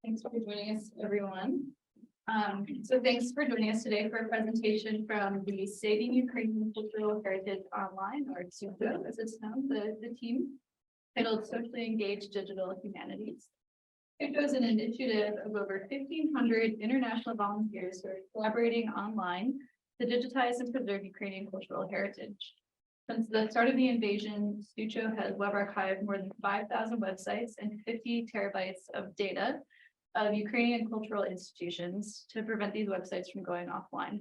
Thanks for joining us, everyone. So thanks for joining us today for a presentation from the Saving Ukrainian Cultural Heritage Online, or SUCO, as it's known, the team, titled Socially Engaged Digital Humanities. SUCO is an initiative of over 1,500 international volunteers who are collaborating online to digitize and preserve Ukrainian cultural heritage. Since the start of the invasion, SUCO has web archived more than 5,000 websites and 50 terabytes of data of Ukrainian cultural institutions to prevent these websites from going offline.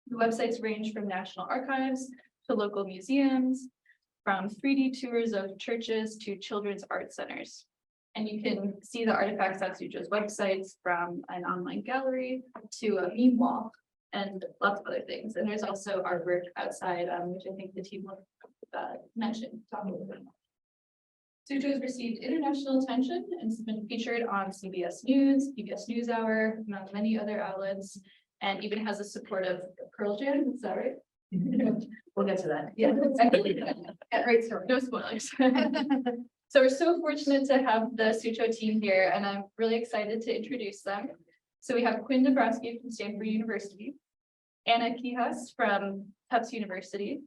The websites range from national archives to local museums, from 3D tours of churches to children's art centers. And you can see the artifacts on SUCO's websites, from an online gallery to a meme wall and lots of other things. And there's also artwork outside, which I think the team will mention, talk a little bit more. SUCO has received international attention and has been featured on CBS News, PBS NewsHour, among many other outlets, and even has the support of Pearl Jam. Is that right? We'll get to that. Yeah, right. So no spoilers. So we're so fortunate to have the SUCO team here, and I'm really excited to introduce them. So we have Quinn Dabrowski from Stanford University, Anna Kihas from Tufts University,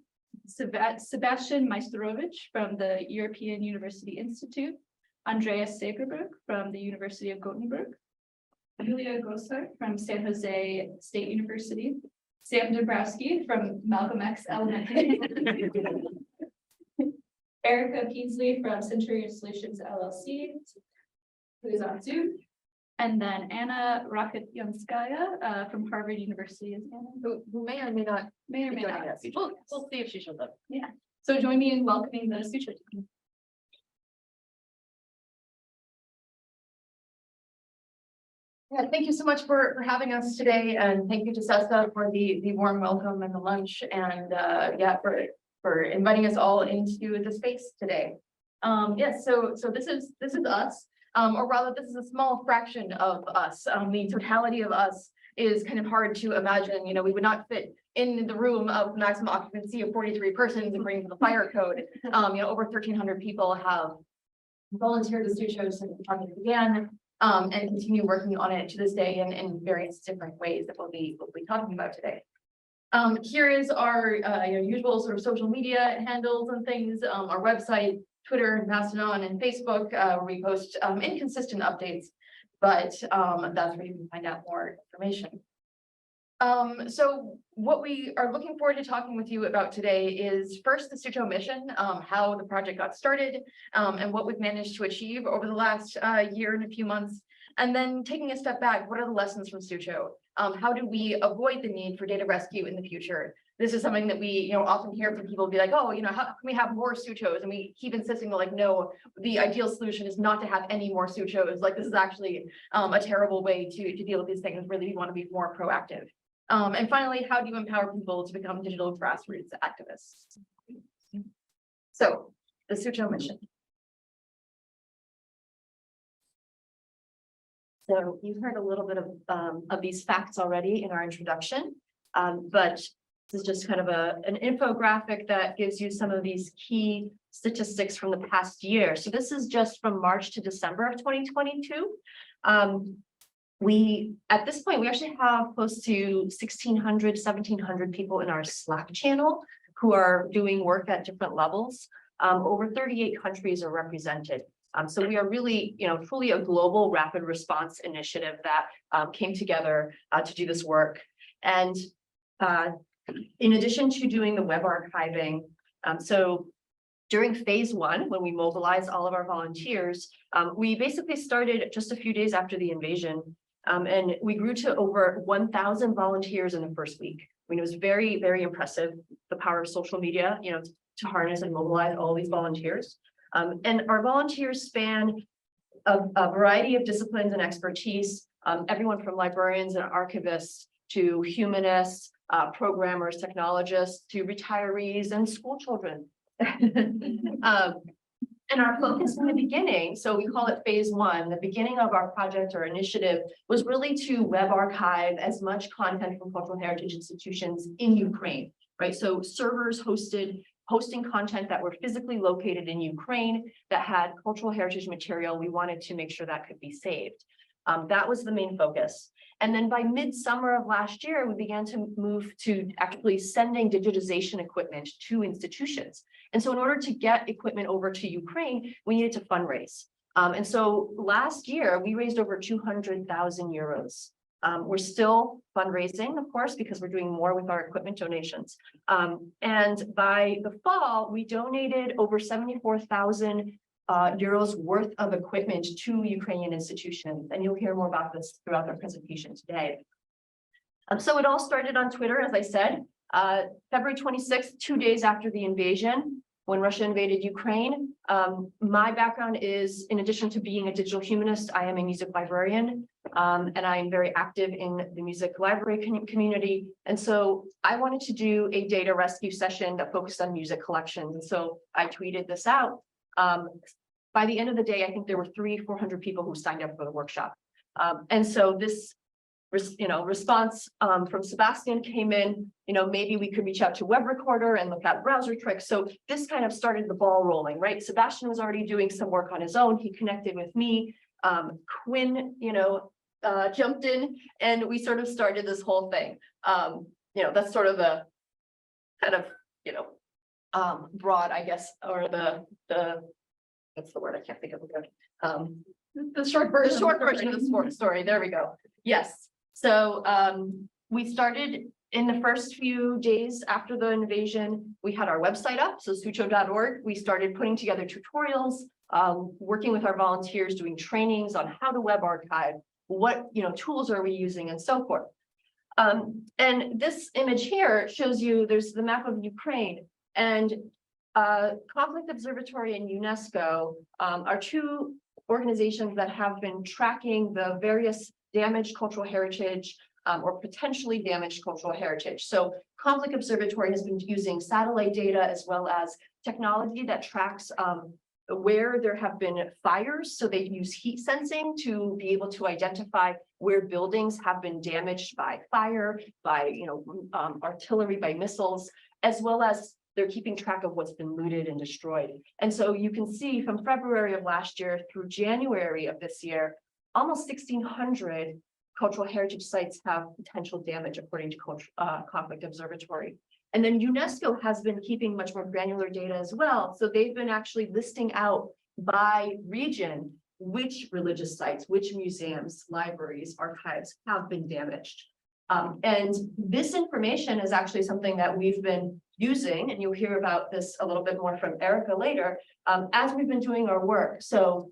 Sebastian Majstorovic from the European University Institute, Andreas Segerberg from the University of Gothenburg, Julia Gossart from San Jose State University, Sam Dabrowski from Malcolm X Elementary, Erica Peasley from Centurion Solutions LLC, who is on Zoom, and then Anna Rakityanskaya from Harvard University. Is Anna? Who may or may not. Us. We'll see if she shows up. Yeah. So join me in welcoming the SUCO team. Yeah, thank you so much for having us today, and thank you to Sessa for the warm welcome and the lunch, and yeah, for inviting us all into the space today. Yes, so this is us. Or rather, this is a small fraction of us. The totality of us is kind of hard to imagine. You know, we would not fit in the room of maximum occupancy of 43 persons according to the fire code. You know, over 1,300 people have volunteered the SUCO since the project began, and continue working on it to this day in various different ways that we'll be talking about today. Here is our usual sort of social media handles and things, our website, Twitter, Mastodon, and Facebook, where we post inconsistent updates, but that's where you can find out more information. So what we are looking forward to talking with you about today is first the SUCO mission, how the project got started, and what we've managed to achieve over the last year and a few months, and then taking a step back, what are the lessons from SUCO? How do we avoid the need for data rescue in the future? This is something that we often hear from people be like, oh, how can we have more SUCOs? And we keep insisting, like, no, the ideal solution is not to have any more SUCOs. Like, this is actually a terrible way to deal with these things. Really, we want to be more proactive. And finally, how do you empower people to become digital grassroots activists? So the SUCO mission. So you've heard a little bit of these facts already in our introduction, but this is just kind of an infographic that gives you some of these key statistics from the past year. So this is just from March to December of 2022. At this point, we actually have close to 1,600, 1,700 people in our Slack channel who are doing work at different levels. Over 38 countries are represented. So we are really, truly a global rapid response initiative that came together to do this work. And in addition to doing the web archiving, so during phase one, when we mobilized all of our volunteers, we basically started just a few days after the invasion, and we grew to over 1,000 volunteers in the first week. I mean, it was very, very impressive, the power of social media, to harness and mobilize all these volunteers. And our volunteers span a variety of disciplines and expertise, everyone from librarians and archivists to humanists, programmers, technologists, to retirees and school children. And our focus in the beginning, so we call it phase one, the beginning of our project or initiative was really to web archive as much content from cultural heritage institutions in Ukraine, right? So servers hosting content that were physically located in Ukraine that had cultural heritage material. We wanted to make sure that could be saved. That was the main focus. And then by midsummer of last year, we began to move to actually sending digitization equipment to institutions. And so in order to get equipment over to Ukraine, we needed to fundraise. And so last year, we raised over 200,000 euros. We're still fundraising, of course, because we're doing more with our equipment donations. And by the fall, we donated over 74,000 euros worth of equipment to Ukrainian institutions. And you'll hear more about this throughout our presentation today. So it all started on Twitter, as I said, February 26th, 2 days after the invasion, when Russia invaded Ukraine. My background is, in addition to being a digital humanist, I am a music librarian, and I am very active in the music library community. And so I wanted to do a data rescue session that focused on music collections. And so I tweeted this out. By the end of the day, I think there were 300-400 people who signed up for the workshop. And so this response from Sebastian came in, maybe we could reach out to Web Recorder and look at browser tricks. So this kind of started the ball rolling, right? Sebastian was already doing some work on his own. He connected with me. Quinn, jumped in, and we sort of started this whole thing. That's sort of the kind of, broad, I guess, or the what's the word? I can't think of it. The short version of the story. There we go. Yes. So we started in the first few days after the invasion. We had our website up, so sucho.org. We started putting together tutorials, working with our volunteers, doing trainings on how to web archive, what tools are we using, and so forth. And this image here shows you there's the map of Ukraine, and Conflict Observatory and UNESCO are two organizations that have been tracking the various damaged cultural heritage or potentially damaged cultural heritage. So Conflict Observatory has been using satellite data as well as technology that tracks where there have been fires. So they use heat sensing to be able to identify where buildings have been damaged by fire, by artillery, by missiles, as well as they're keeping track of what's been looted and destroyed. And so you can see from February of last year through January of this year, almost 1,600 cultural heritage sites have potential damage according to Conflict Observatory. And then UNESCO has been keeping much more granular data as well. So they've been actually listing out by region which religious sites, which museums, libraries, archives have been damaged. And this information is actually something that we've been using, and you'll hear about this a little bit more from Erica later, as we've been doing our work. So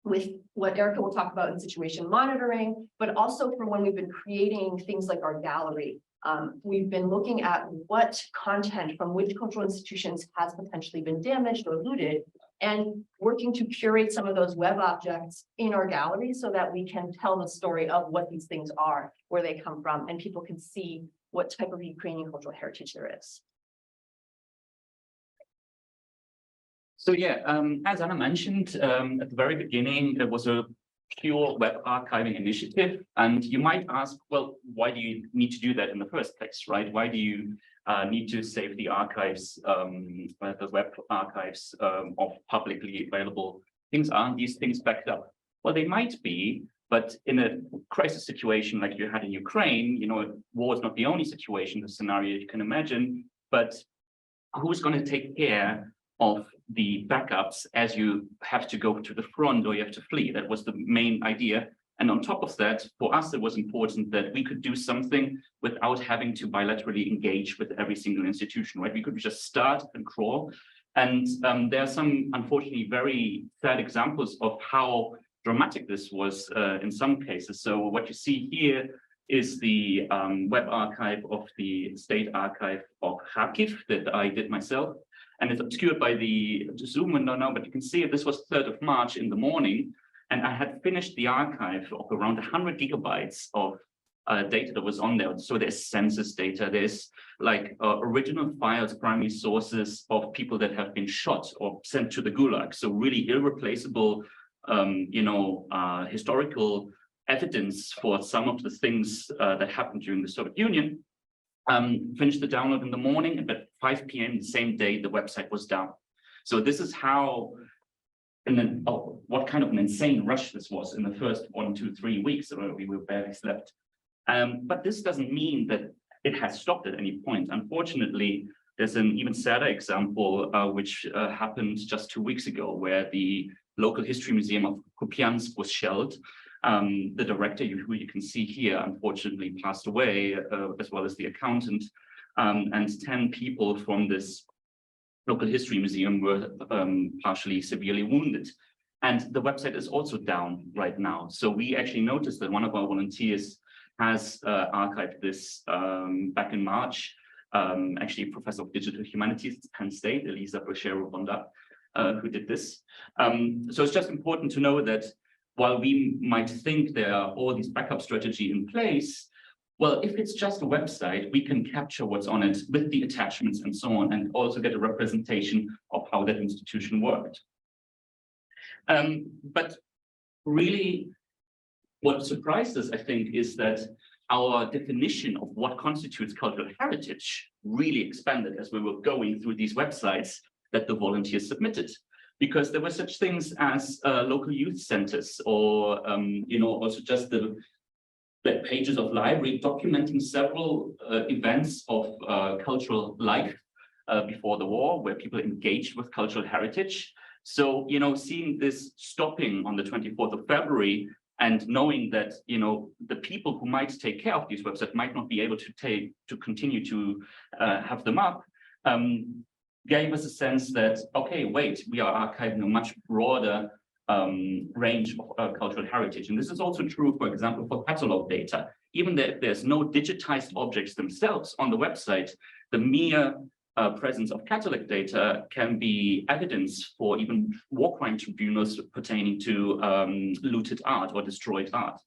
with what Erica will talk about in situation monitoring, but also from when we've been creating things like our gallery. We've been looking at what content from which cultural institutions has potentially been damaged or looted, and working to curate some of those web objects in our gallery so that we can tell the story of what these things are, where they come from, and people can see what type of Ukrainian cultural heritage there is. So yeah, as Anna mentioned, at the very beginning, it was a pure web archiving initiative. And you might ask, well, why do you need to do that in the first place, right? Why do you need to save the archives, the web archives of publicly available things? Aren't these things backed up? Well, they might be, but in a crisis situation like you had in Ukraine, war is not the only situation, the scenario you can imagine, but who's going to take care of the backups as you have to go to the front or you have to flee? That was the main idea. And on top of that, for us, it was important that we could do something without having to bilaterally engage with every single institution, right? We could just start and crawl. And there are some, unfortunately, very sad examples of how dramatic this was in some cases. So what you see here is the web archive of the State Archive of Kharkiv that I did myself. And it's obscured by the Zoom window now, but you can see this was 3rd of March in the morning. And I had finished the archive of around 100 gigabytes of data that was on there. So there's census data, there's like original files, primary sources of people that have been shot or sent to the Gulag. So really irreplaceable, historical evidence for some of the things that happened during the Soviet Union. Finished the download in the morning, and at 5 p.m. the same day, the website was down. So this is how and then, oh, what kind of an insane rush this was in the first 1, 2, 3 weeks where we were barely slept. But this doesn't mean that it has stopped at any point. Unfortunately, there's an even sadder example, which happened just 2 weeks ago, where the local history museum of Kupiansk was shelled. The director, who you can see here, unfortunately passed away, as well as the accountant, and 10 people from this local history museum were partially severely wounded. And the website is also down right now. So we actually noticed that one of our volunteers has archived this back in March. Actually, Professor of Digital Humanities at Penn State, Elisa Brochero-Bonda, who did this. So it's just important to know that while we might think there are all these backup strategy in place, well, if it's just a website, we can capture what's on it with the attachments and so on, and also get a representation of how that institution worked. But really, what surprised us, I think, is that our definition of what constitutes cultural heritage really expanded as we were going through these websites that the volunteers submitted. Because there were such things as local youth centers, or also just the pages of library documenting several events of cultural life before the war, where people engaged with cultural heritage. So, seeing this stopping on the 24th of February and knowing that, the people who might take care of these websites might not be able to continue to have them up, gave us a sense that, okay, wait, we are archiving a much broader range of cultural heritage. And this is also true, for example, for catalog data. Even if there's no digitized objects themselves on the website, the mere presence of catalog data can be evidence for even war crime tribunals pertaining to looted art or destroyed art.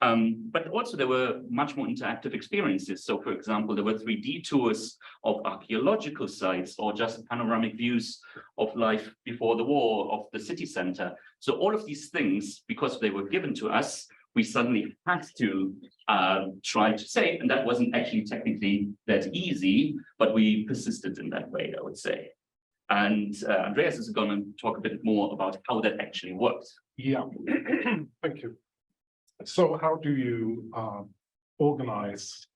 But also there were much more interactive experiences. So, for example, there were 3D tours of archaeological sites or just panoramic views of life before the war of the city center. So all of these things, because they were given to us, we suddenly had to try to say, and that wasn't actually technically that easy, but we persisted in that way, I would say. And Andreas is going to talk a bit more about how that actually works. Yeah, thank you. So how do you organize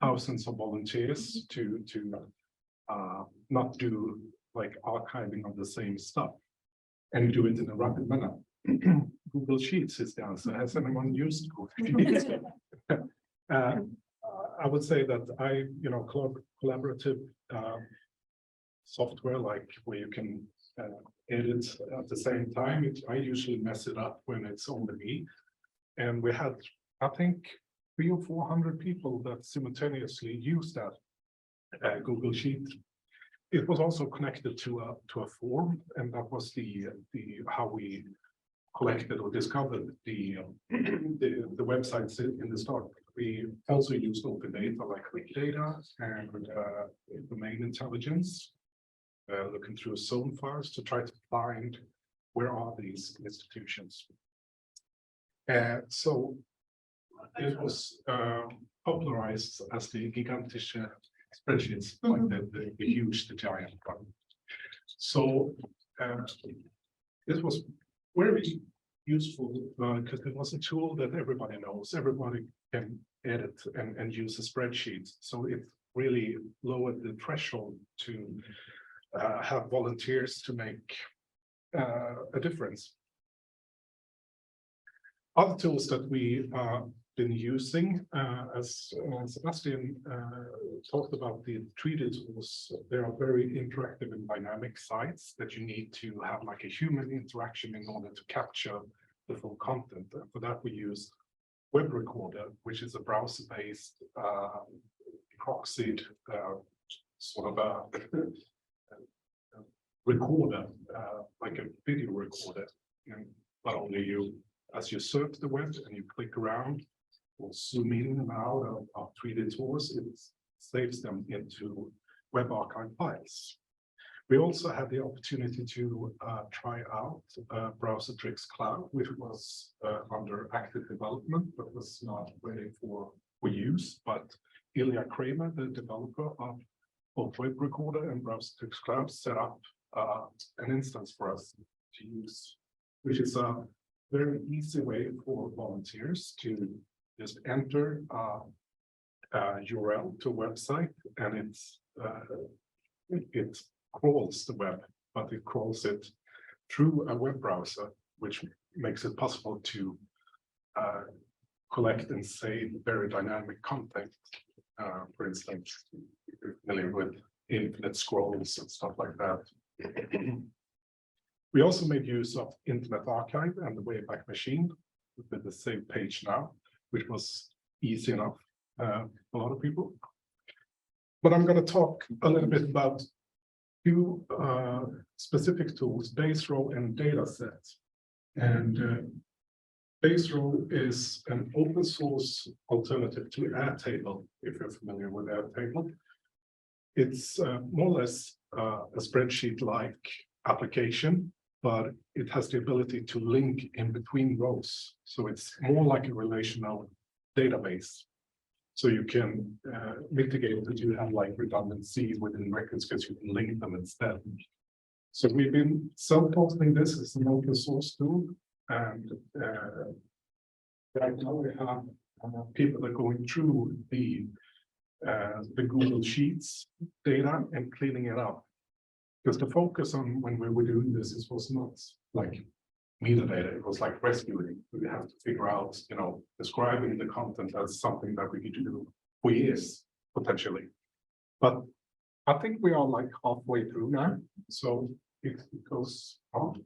thousands of volunteers to not do like archiving of the same stuff and do it in a rapid manner? Google Sheets is the answer. Has anyone used Google Sheets? I would say that collaborative software, like where you can edit at the same time. I usually mess it up when it's only me. And we had, I think, 300 or 400 people that simultaneously used that Google Sheet. It was also connected to a form, and that was the how we collected or discovered the websites in the start. We also used open data like Wikidata and domain intelligence, looking through zone files to try to find where are these institutions. So it was popularized as the gigantische spreadsheets, like the huge, the giant one. So this was very useful because it was a tool that everybody knows. Everybody can edit and use a spreadsheet. So it really lowered the threshold to have volunteers to make a difference. Other tools that we been using, as Sebastian talked about, the 3D tools, they are very interactive and dynamic sites that you need to have like a human interaction in order to capture the full content. And for that, we use Web Recorder, which is a browser-based proxied sort of a recorder, like a video recorder, but only you. As you surf the web and you click around or zoom in and out of 3D tours, it saves them into web archive files. We also had the opportunity to try out Browsertrix Cloud, which was under active development, but was not ready for use. But Ilya Kramer, the developer of both Web Recorder and Browsertrix Cloud, set up an instance for us to use, which is a very easy way for volunteers to just enter a URL to a website, and it crawls the web, but it crawls it through a web browser, which makes it possible to collect and save very dynamic content. For instance, if you're familiar with infinite scrolls and stuff like that. We also made use of Internet Archive and the Wayback Machine with the Save Page Now, which was easy enough for a lot of people. But I'm going to talk a little bit about two specific tools, base row and dataset. And base row is an open source alternative to Airtable, if you're familiar with Airtable. It's more or less a spreadsheet-like application, but it has the ability to link in between rows. So it's more like a relational database. So you can mitigate that you have like redundancy within records because you can link them instead. So we've been self-hosting this as an open source tool. And right now we have people that are going through the Google Sheets data and cleaning it up. Because the focus on when we were doing this was not like metadata, it was like rescuing. We have to figure out, describing the content as something that we need to do for years, potentially. But I think we are like halfway through now, so it goes on.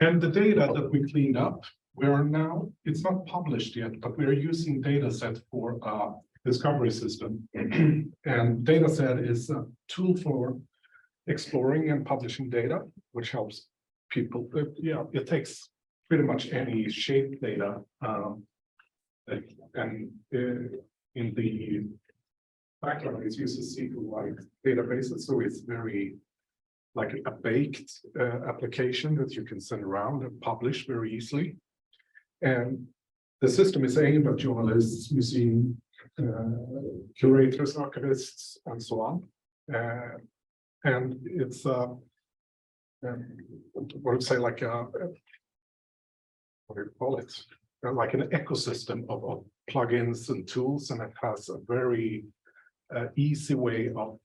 And the data that we cleaned up, we are now, it's not published yet, but we are using dataset for a discovery system. And dataset is a tool for exploring and publishing data, which helps people. It takes pretty much any shape data, and in the background it uses SQL-like databases, so it's very like a baked application that you can send around and publish very easily. And the system is aimed at journalists, museum curators, archivists, and so on. And it's what would say like a what do you call it? Like an ecosystem of plugins and tools, and it has a very easy way of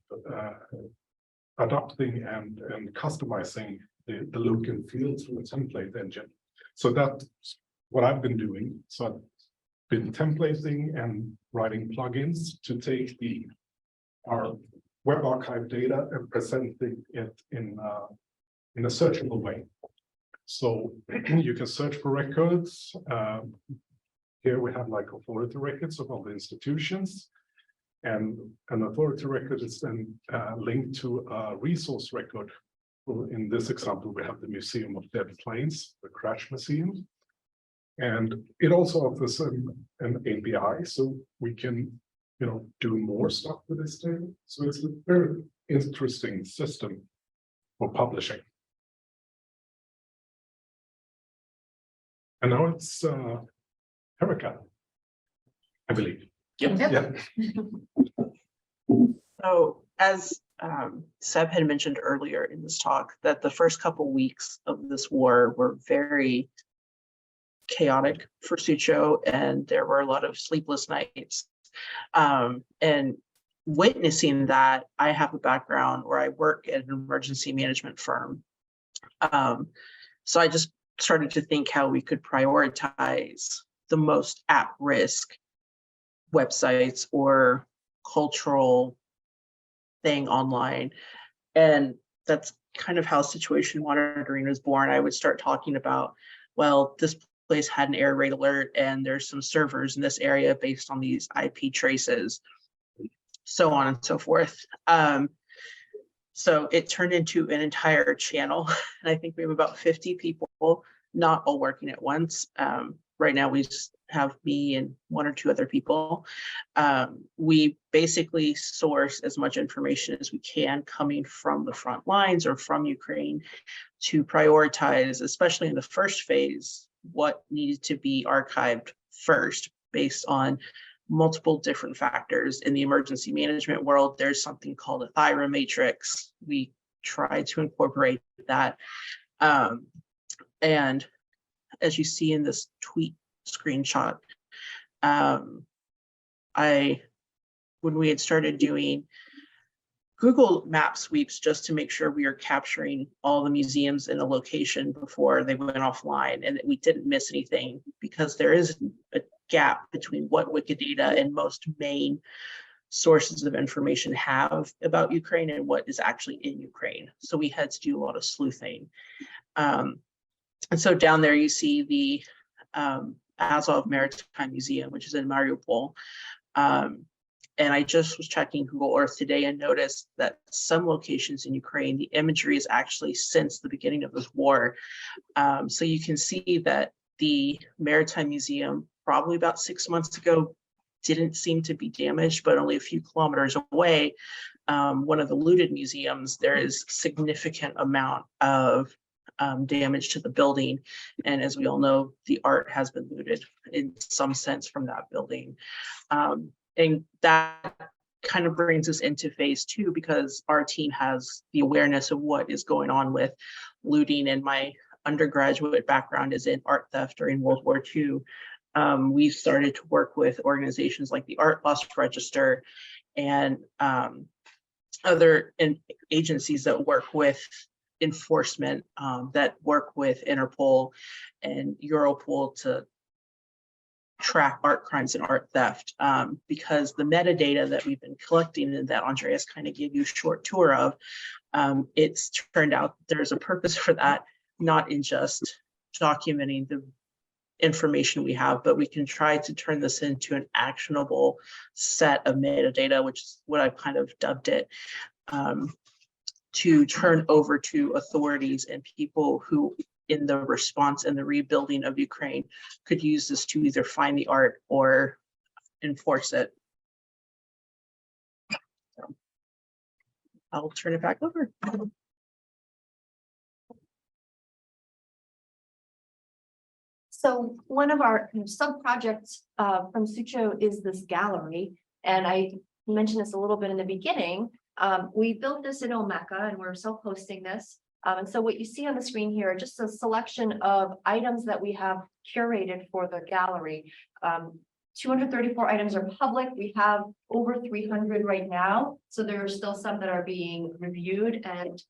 adapting and customizing the look and feel through a template engine. So that's what I've been doing. So I've been templating and writing plugins to take our web archive data and presenting it in a searchable way. So you can search for records. Here we have like authority records of all the institutions. And an authority record is then linked to a resource record. In this example, we have the Museum of Dead Planes, the Crash Museum. And it also offers an API, so we can do more stuff with this data. So it's a very interesting system for publishing. And now it's Erica, I believe. Yep. Yeah. So as Seb had mentioned earlier in this talk, that the first couple weeks of this war were very chaotic for Sucho, and there were a lot of sleepless nights. And witnessing that, I have a background where I work at an emergency management firm. So I just started to think how we could prioritize the most at-risk websites or cultural thing online. And that's kind of how situation monitoring was born. I would start talking about, well, this place had an air raid alert and there's some servers in this area based on these IP traces, so on and so forth. So it turned into an entire channel. And I think we have about 50 people, not all working at once. Right now we just have me and one or two other people. We basically source as much information as we can coming from the front lines or from Ukraine to prioritize, especially in the first phase, what needed to be archived first based on multiple different factors. In the emergency management world, there's something called a thyra matrix. We try to incorporate that. And as you see in this tweet screenshot, when we had started doing Google Map sweeps just to make sure we are capturing all the museums in a location before they went offline and that we didn't miss anything, because there is a gap between what Wikidata and most main sources of information have about Ukraine and what is actually in Ukraine. So we had to do a lot of sleuthing. And so down there you see the Azov Maritime Museum, which is in Mariupol. And I just was checking Google Earth today and noticed that some locations in Ukraine, the imagery is actually since the beginning of this war. So you can see that the Maritime Museum, probably about 6 months ago, didn't seem to be damaged, but only a few kilometers away, one of the looted museums, there is significant amount of damage to the building. And as we all know, the art has been looted in some sense from that building. And that kind of brings us into phase 2, because our team has the awareness of what is going on with looting. And my undergraduate background is in art theft during World War II. We started to work with organizations like the Art Loss Register and other agencies that work with enforcement, that work with Interpol and Europol to track art crimes and art theft, because the metadata that we've been collecting and that Andreas kind of gave you a short tour of, it's turned out there's a purpose for that, not in just documenting the information we have, but we can try to turn this into an actionable set of metadata, which is what I've kind of dubbed it, to turn over to authorities and people who in the response and the rebuilding of Ukraine could use this to either find the art or enforce it. So I'll turn it back over. So one of our sub-projects from Sucho is this gallery. And I mentioned this a little bit in the beginning. We built this in Omeka and we're self-hosting this. And so what you see on the screen here are just a selection of items that we have curated for the gallery. 234 items are public. We have over 300 right now. So there are still some that are being reviewed and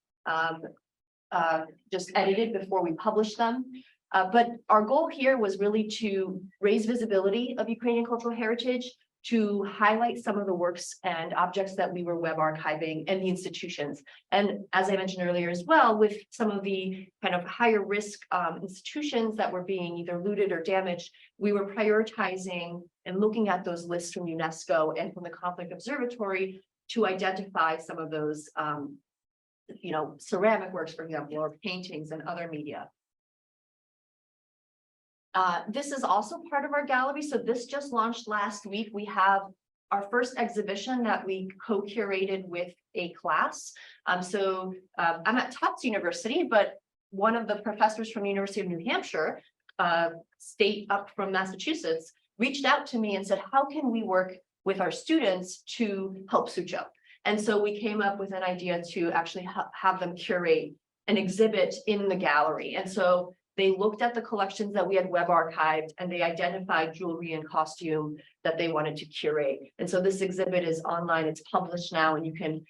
just edited before we publish them. But our goal here was really to raise visibility of Ukrainian cultural heritage, to highlight some of the works and objects that we were web archiving and the institutions. And as I mentioned earlier as well, with some of the kind of higher risk institutions that were being either looted or damaged, we were prioritizing and looking at those lists from UNESCO and from the Conflict Observatory to identify some of those, ceramic works, for example, or paintings and other media. This is also part of our gallery. So this just launched last week. We have our first exhibition that we co-curated with a class. I'm at Tufts University, but one of the professors from the University of New Hampshire, state up from Massachusetts, reached out to me and said, how can we work with our students to help Sucho? And so we came up with an idea to actually have them curate an exhibit in the gallery. And so they looked at the collections that we had web archived and they identified jewelry and costume that they wanted to curate. And so this exhibit is online, it's published now, and you can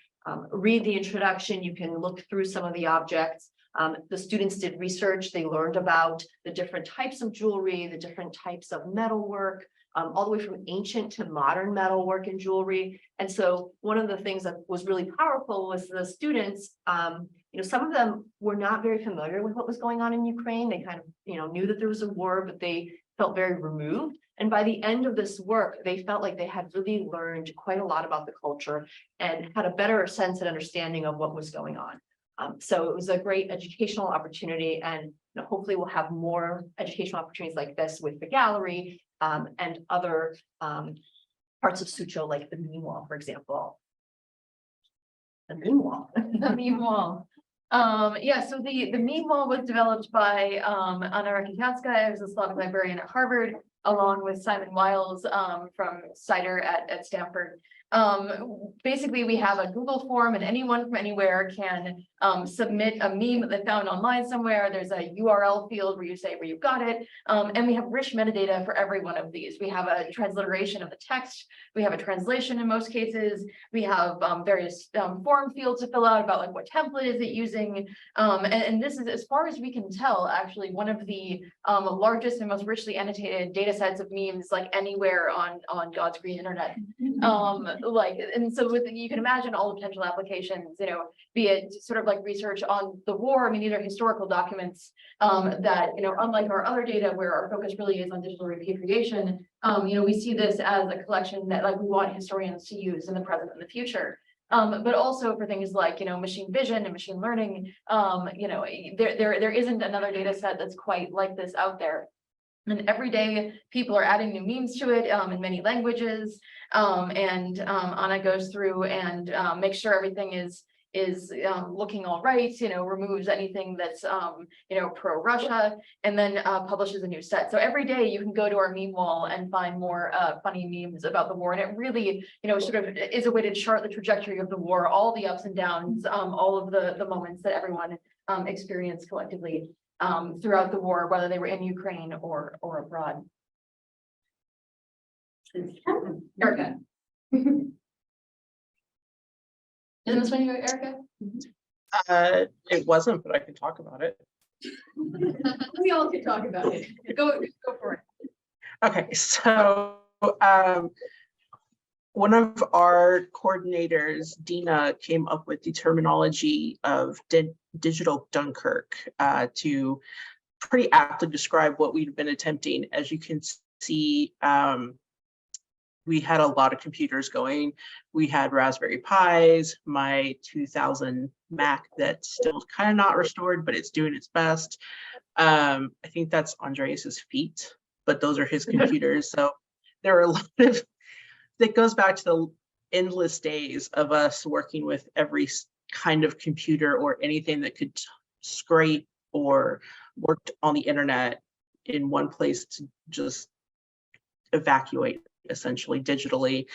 read the introduction, you can look through some of the objects. The students did research, they learned about the different types of jewelry, the different types of metalwork, all the way from ancient to modern metalwork and jewelry. And so one of the things that was really powerful was the students, some of them were not very familiar with what was going on in Ukraine. They kind of, knew that there was a war, but they felt very removed. And by the end of this work, they felt like they had really learned quite a lot about the culture and had a better sense and understanding of what was going on. So it was a great educational opportunity, and hopefully we'll have more educational opportunities like this with the gallery and other parts of Sucho, like the meme wall, for example. The meme wall. The meme wall. So the meme wall was developed by Anna Rakikatska, who's a Slavic librarian at Harvard, along with Simon Wiles from CIDR at Stanford. basically we have a Google form and anyone from anywhere can submit a meme that they found online somewhere. There's a URL field where you say where you got it. And we have rich metadata for every one of these. We have a transliteration of the text. We have a translation in most cases. We have various form fields to fill out about like what template is it using. And this is, as far as we can tell, actually one of the largest and most richly annotated data sets of memes like anywhere on God's green internet. And so you can imagine all the potential applications, you know, be it sort of like research on the war. I mean, these are historical documents that, you know, unlike our other data where our focus really is on digital repatriation, you know, we see this as a collection that like we want historians to use in the present and the future. But also for things like, you know, machine vision and machine learning, you know, there isn't another data set that's quite like this out there. And every day people are adding new memes to it in many languages. Anna goes through and makes sure everything is looking all right, you know, removes anything that's, you know, pro-Russia, and then publishes a new set. So every day you can go to our meme wall and find more funny memes about the war. And it really, you know, sort of is a way to chart the trajectory of the war, all the ups and downs, all of the moments that everyone experienced collectively throughout the war, whether they were in Ukraine or abroad. Erica. Isn't this funny, Erica? It wasn't, but I can talk about it. We all can talk about it. Go for it. Okay, so one of our coordinators, Dina, came up with the terminology of digital Dunkirk to pretty aptly describe what we've been attempting. As you can see, we had a lot of computers going. We had Raspberry Pis, my 2000 Mac that's still kind of not restored, but it's doing its best. I think that's Andreas's feet, but those are his computers. So there are a lot of, that goes back to the endless days of us working with every kind of computer or anything that could scrape or worked on the internet in one place to just evacuate essentially digitally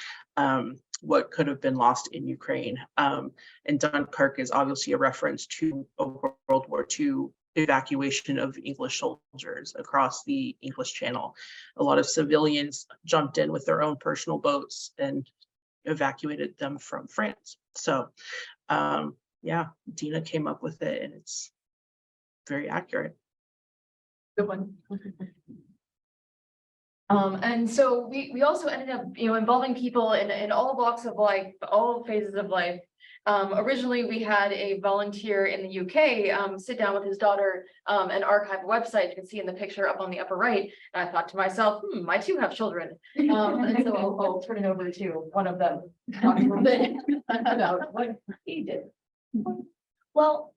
what could have been lost in Ukraine. And Dunkirk is obviously a reference to a World War II evacuation of English soldiers across the English Channel. A lot of civilians jumped in with their own personal boats and evacuated them from France. So yeah, Dina came up with it and it's very accurate. Good one. And so we also ended up, you know, involving people in all walks of life, all phases of life. Originally, we had a volunteer in the UK sit down with his daughter and archive a website. You can see in the picture up on the upper right. And I thought to myself, I too have children. And so I'll turn it over to one of them to talk a little bit about what he did. Well,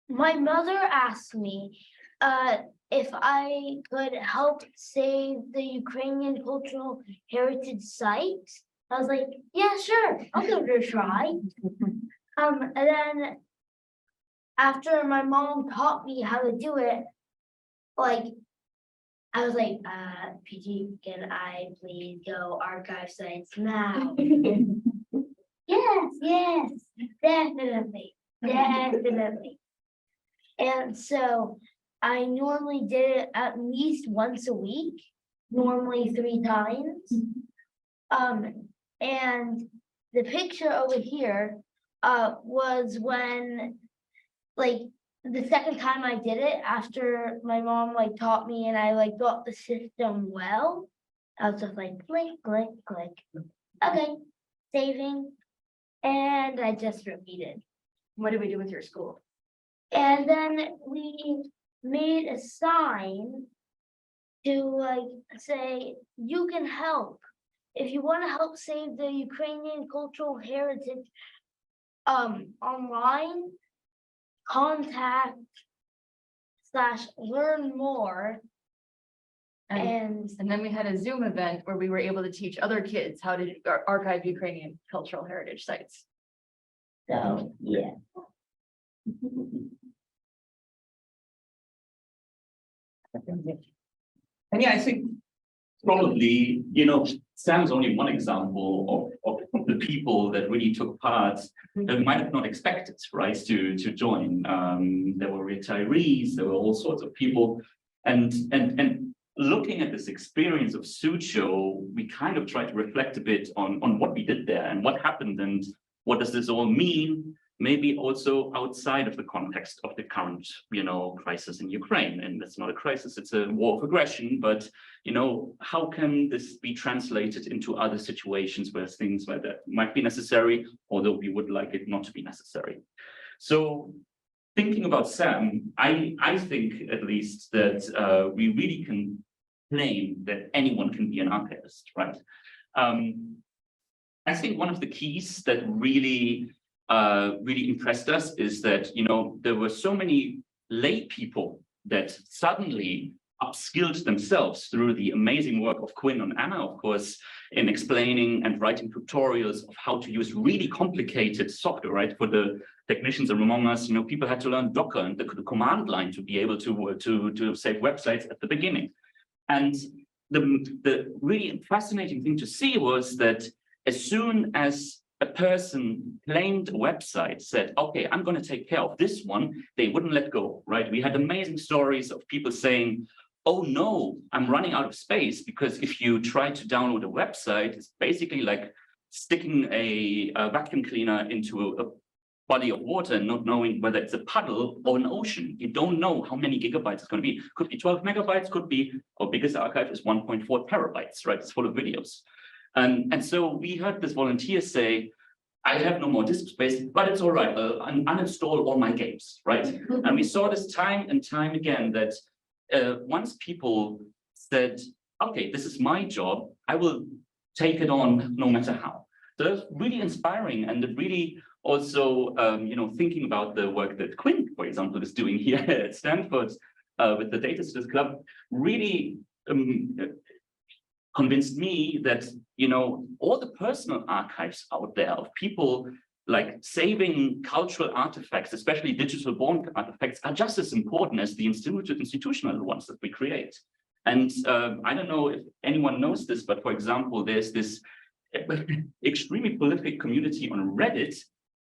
my mother asked me if I could help save the Ukrainian cultural heritage site. I was like, yeah, sure, I'll give it a try. And then after my mom taught me how to do it, like, I was like, PG, can I please go archive sites now? Yes, definitely. And so I normally did it at least once a week, normally 3 times. And the picture over here was when, like, the second time I did it after my mom like taught me and I like got the system well. I was just like click, click, click. Okay, saving. And I just repeated. What did we do with your school? And then we made a sign to like say, you can help. If you want to help save the Ukrainian cultural heritage online, contact /learn more. And then we had a Zoom event where we were able to teach other kids how to archive Ukrainian cultural heritage sites. so, yeah. And yeah, I think probably, you know, Sam's only one example of the people that really took part that we might have not expected, right, to join. There were retirees, there were all sorts of people, and looking at this experience of Suzhou, we kind of try to reflect a bit on what we did there and what happened and what does this all mean, maybe also outside of the context of the current, crisis in Ukraine. And it's not a crisis, it's a war of aggression, but, how can this be translated into other situations where things like that might be necessary, although we would like it not to be necessary. So thinking about Sam, I think at least that we really can claim that anyone can be an archivist, right? I think one of the keys that really impressed us is that, there were so many lay people that suddenly upskilled themselves through the amazing work of Quinn and Anna, of course, in explaining and writing tutorials of how to use really complicated software, right? For the technicians among us, people had to learn Docker and the command line to be able to save websites at the beginning. And the really fascinating thing to see was that as soon as a person claimed a website, said, okay, I'm going to take care of this one, they wouldn't let go, right? We had amazing stories of people saying, oh no, I'm running out of space, because if you try to download a website, it's basically like sticking a vacuum cleaner into a body of water and not knowing whether it's a puddle or an ocean. You don't know how many gigabytes it's going to be. Could be 12 megabytes, could be, our biggest archive is 1.4 terabytes, right? It's full of videos. And so we heard this volunteer say, I have no more disk space, but it's all right. I'll uninstall all my games, right? And we saw this time and time again that once people said, okay, this is my job, I will take it on no matter how. So that's really inspiring, and it really also, thinking about the work that Quinn, for example, is doing here at Stanford with the Data Studies Club, really convinced me that, all the personal archives out there of people like saving cultural artifacts, especially digital born artifacts, are just as important as the institutional ones that we create. And I don't know if anyone knows this, but for example, there's this extremely prolific community on Reddit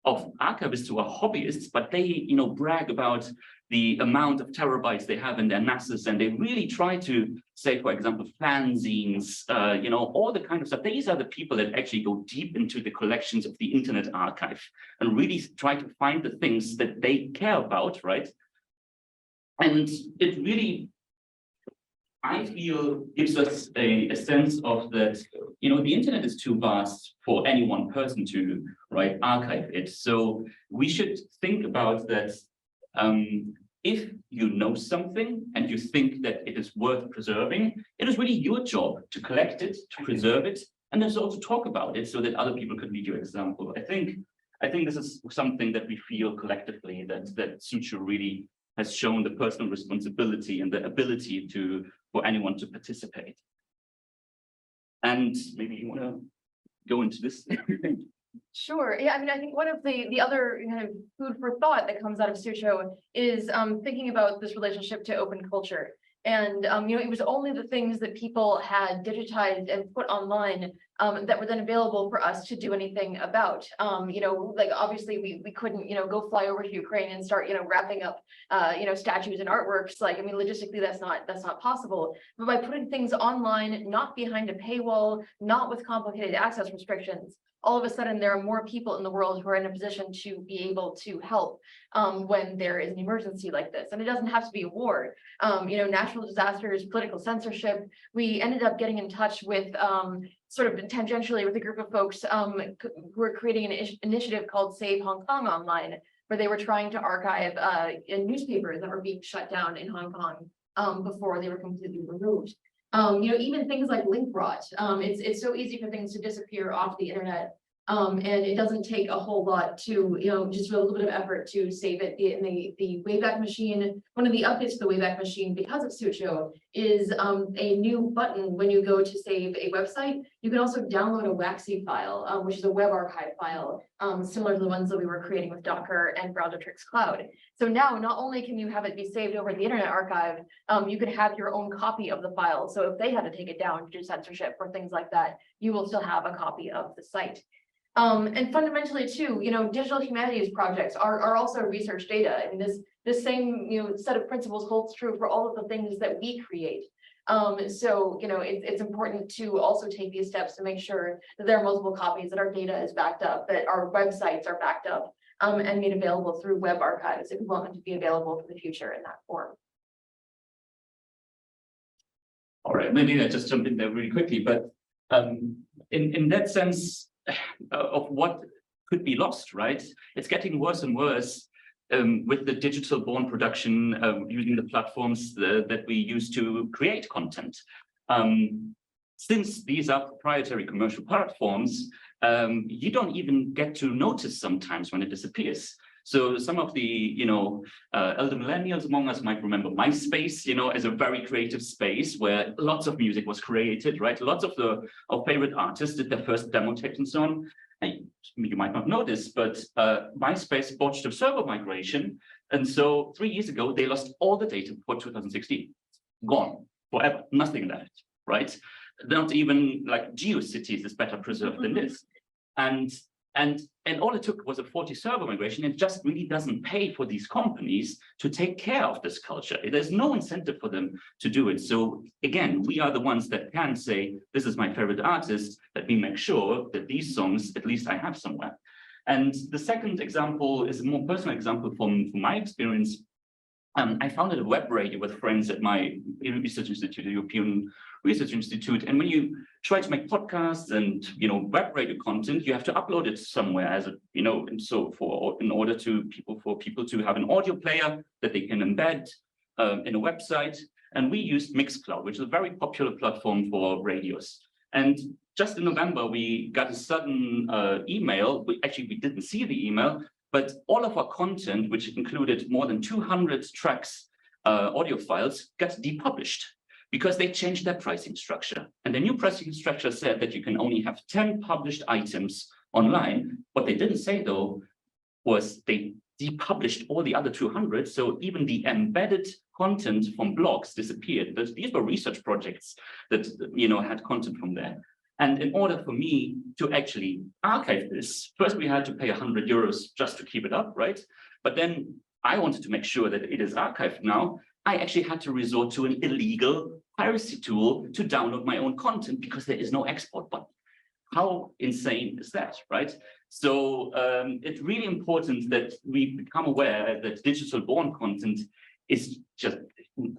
of archivists who are hobbyists, but they, brag about the amount of terabytes they have in their NASs, and they really try to say, for example, fanzines, all the kind of stuff. These are the people that actually go deep into the collections of the Internet Archive and really try to find the things that they care about, right? And it really, I feel, gives us a sense of that, the internet is too vast for any one person to, right, archive it. So we should think about that. If you know something and you think that it is worth preserving, it is really your job to collect it, to preserve it, and then also talk about it so that other people could lead your example. I think this is something that we feel collectively, that Suzhou really has shown the personal responsibility and the ability for anyone to participate. And maybe you want to go into this. Sure. Yeah, I mean, I think one of the other kind of food for thought that comes out of Suzhou is thinking about this relationship to open culture. And, it was only the things that people had digitized and put online that were then available for us to do anything about. Like obviously we couldn't, go fly over to Ukraine and start, wrapping up, statues and artworks. Like, I mean, logistically, that's not possible. But by putting things online, not behind a paywall, not with complicated access restrictions, all of a sudden there are more people in the world who are in a position to be able to help when there is an emergency like this. And it doesn't have to be a war. Natural disasters, political censorship. We ended up getting in touch with sort of tangentially with a group of folks who were creating an initiative called Save Hong Kong Online, where they were trying to archive newspapers that were being shut down in Hong Kong before they were completely removed. Even things like link rot. It's so easy for things to disappear off the internet. And it doesn't take a whole lot to, just a little bit of effort to save it in the Wayback Machine. One of the updates to the Wayback Machine because of Suzhou is a new button when you go to save a website. You can also download a WAXI file, which is a web archive file, similar to the ones that we were creating with Docker and Browsertrix Cloud. So now, not only can you have it be saved over the Internet Archive, you can have your own copy of the file. So if they had to take it down to do censorship or things like that, you will still have a copy of the site. And fundamentally too, digital humanities projects are also research data. I mean, this same, set of principles holds true for all of the things that we create. So, it's important to also take these steps to make sure that there are multiple copies, that our data is backed up, that our websites are backed up, and made available through web archives if we want them to be available for the future in that form. All right, maybe I just jump in there really quickly, but in that sense of what could be lost, right? It's getting worse and worse with the digital born production using the platforms that we use to create content. Since these are proprietary commercial platforms, you don't even get to notice sometimes when it disappears. So some of the, elder millennials among us might remember MySpace, as a very creative space where lots of music was created, right? Lots of our favorite artists did their first demo tapes and so on. And you might not know this, but MySpace botched a server migration. And so 3 years ago, they lost all the data for 2016. Gone, forever, nothing left, right? Not even like GeoCities is better preserved than this. And all it took was a 40 server migration. It just really doesn't pay for these companies to take care of this culture. There's no incentive for them to do it. So again, we are the ones that can say, this is my favorite artist, let me make sure that these songs, at least I have somewhere. And the second example is a more personal example from my experience. I founded a web radio with friends at my research institute, the European Research Institute. And when you try to make podcasts and web radio content, you have to upload it somewhere as and so in order for people to have an audio player that they can embed in a website. And we used Mixcloud, which is a very popular platform for radios. And just in November, we got a sudden email. We didn't see the email. But all of our content, which included more than 200 tracks, audio files, got depublished because they changed their pricing structure. And the new pricing structure said that you can only have 10 published items online. What they didn't say, though, was they depublished all the other 200. So even the embedded content from blogs disappeared. These were research projects that had content from there. And in order for me to actually archive this, first we had to pay 100 euros just to keep it up, right? But then I wanted to make sure that it is archived now. I actually had to resort to an illegal piracy tool to download my own content because there is no export button. How insane is that, right? So it's really important that we become aware that digital born content is just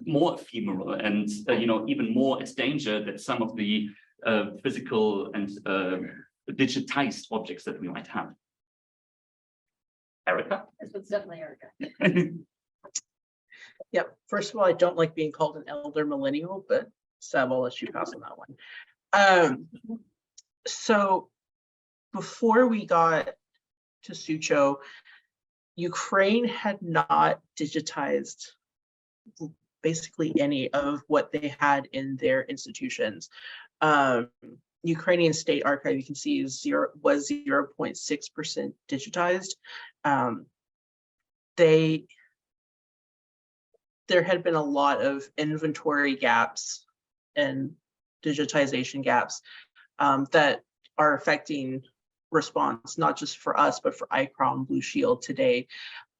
more ephemeral and even more at danger than some of the physical and digitized objects that we might have. Erica? It's definitely Erica. Yep. First of all, I don't like being called an elder millennial, but Seb, I'll let you pass on that one. So before we got to Sucho, Ukraine had not digitized basically any of what they had in their institutions. Ukrainian State Archive, you can see was 0.6% digitized. There had been a lot of inventory gaps and digitization gaps that are affecting response, not just for us, but for ICROM, Blue Shield today.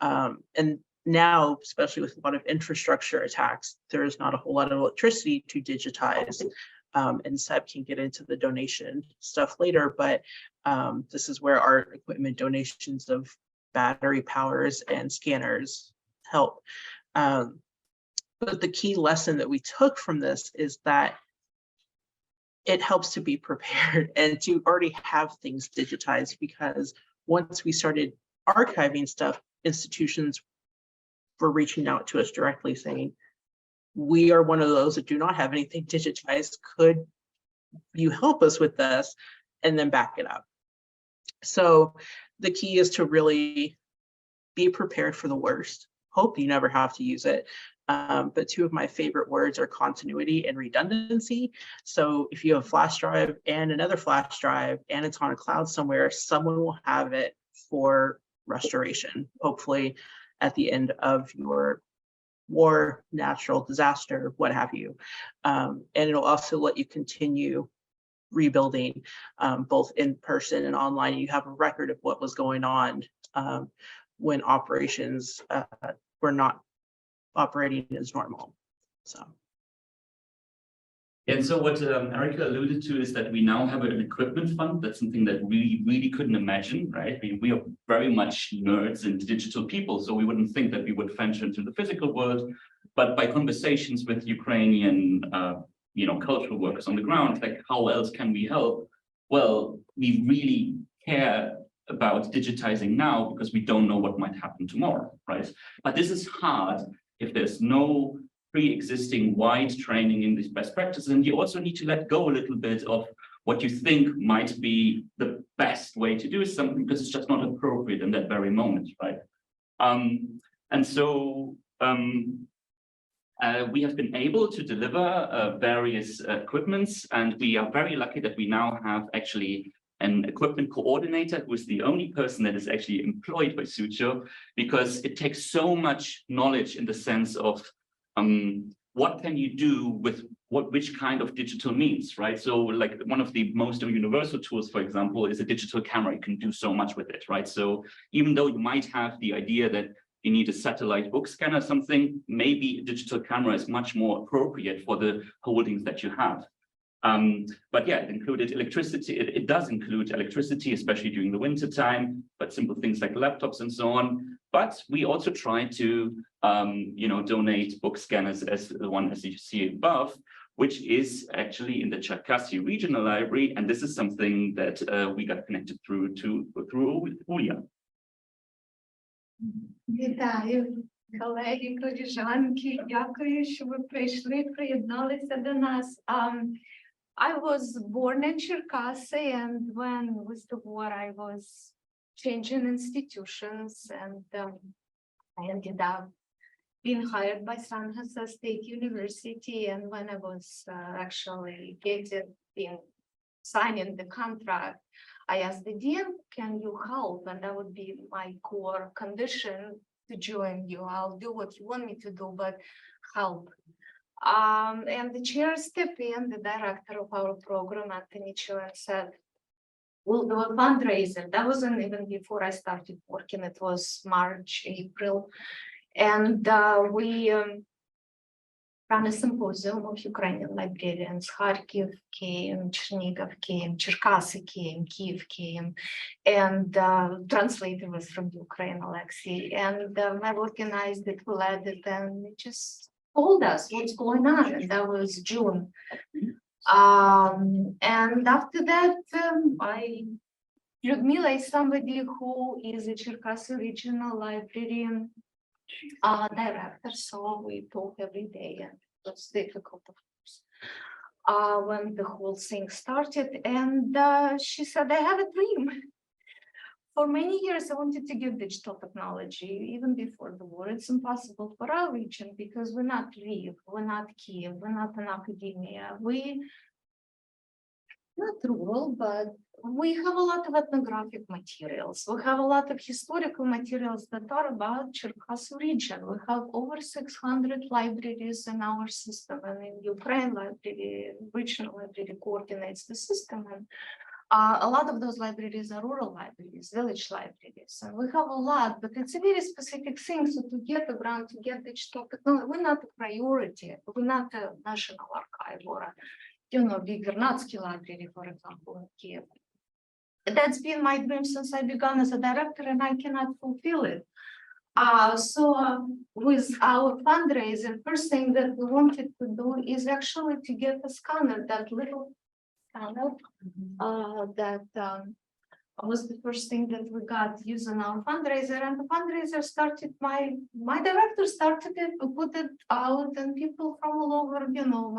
And now, especially with a lot of infrastructure attacks, there is not a whole lot of electricity to digitize. And Seb can get into the donation stuff later, but this is where our equipment donations of battery powers and scanners help. But the key lesson that we took from this is that it helps to be prepared and to already have things digitized, because once we started archiving stuff, institutions were reaching out to us directly saying, we are one of those that do not have anything digitized. Could you help us with this? And then back it up. So the key is to really be prepared for the worst. Hope you never have to use it. But two of my favorite words are continuity and redundancy. So if you have a flash drive and another flash drive and it's on a cloud somewhere, someone will have it for restoration, hopefully at the end of your war, natural disaster, what have you. And it'll also let you continue rebuilding both in person and online. You have a record of what was going on when operations were not operating as normal. So. And so what Erica alluded to is that we now have an equipment fund. That's something that we really couldn't imagine, right? We are very much nerds and digital people, so we wouldn't think that we would venture into the physical world. But by conversations with Ukrainian, cultural workers on the ground, like how else can we help? Well, we really care about digitizing now because we don't know what might happen tomorrow, right? But this is hard if there's no pre-existing wide training in these best practices, and you also need to let go a little bit of what you think might be the best way to do something because it's just not appropriate in that very moment, right? We have been able to deliver various equipments, and we are very lucky that we now have actually an equipment coordinator who is the only person that is actually employed by Sucho, because it takes so much knowledge in the sense of what can you do with which kind of digital means, right? So like one of the most universal tools, for example, is a digital camera. You can do so much with it, right? So even though you might have the idea that you need a satellite book scanner or something, maybe a digital camera is much more appropriate for the holdings that you have. But yeah, it included electricity. It does include electricity, especially during the winter time, but simple things like laptops and so on. But we also try to, donate book scanners as the one as you see above, which is actually in the Cherkasy Regional Library. And this is something that we got connected through Julia. Вітаю, колеги, колежанки. Дякую, що ви прийшли, приєдналися до нас. I was born in Cherkasy, and when with the war, I was changing institutions, and I ended up being hired by San Jose State University. And when I was actually signing the contract, I asked the dean, can you help? And that would be my core condition to join you. I'll do what you want me to do, but help. And the chair stepped in, the director of our program, Anthony Cho, and said, we'll do a fundraiser. That wasn't even before I started working. It was March, April. And we ran a symposium of Ukrainian librarians. Kharkiv came, Chernigov came, Cherkasy came, Kyiv came, and translator was from Ukraine, Alexei. And I organized it, we led it, and it just told us what's going on. And that was June. And after that, Lyudmila is somebody who is a Cherkasy Regional Librarian director, so we talk every day, and it was difficult, of course, when the whole thing started. And she said, I have a dream. For many years, I wanted to give digital technology, even before the war. It's impossible for our region because we're not Lviv, we're not Kyiv, we're not an academia. We not rural, but we have a lot of ethnographic materials. We have a lot of historical materials that are about Cherkasy region. We have over 600 libraries in our system, and in Ukraine, regional library coordinates the system. And a lot of those libraries are rural libraries, village libraries, and we have a lot, but it's a very specific thing. So to get a grant, to get digital technology, we're not a priority. We're not a national archive or a, big Vernadsky library, for example, in Kyiv. That's been my dream since I began as a director, and I cannot fulfill it. So with our fundraising, first thing that we wanted to do is actually to get a scanner, that little scanner that was the first thing that we got using our fundraiser. And the fundraiser started, my director started it, we put it out, and people from all over,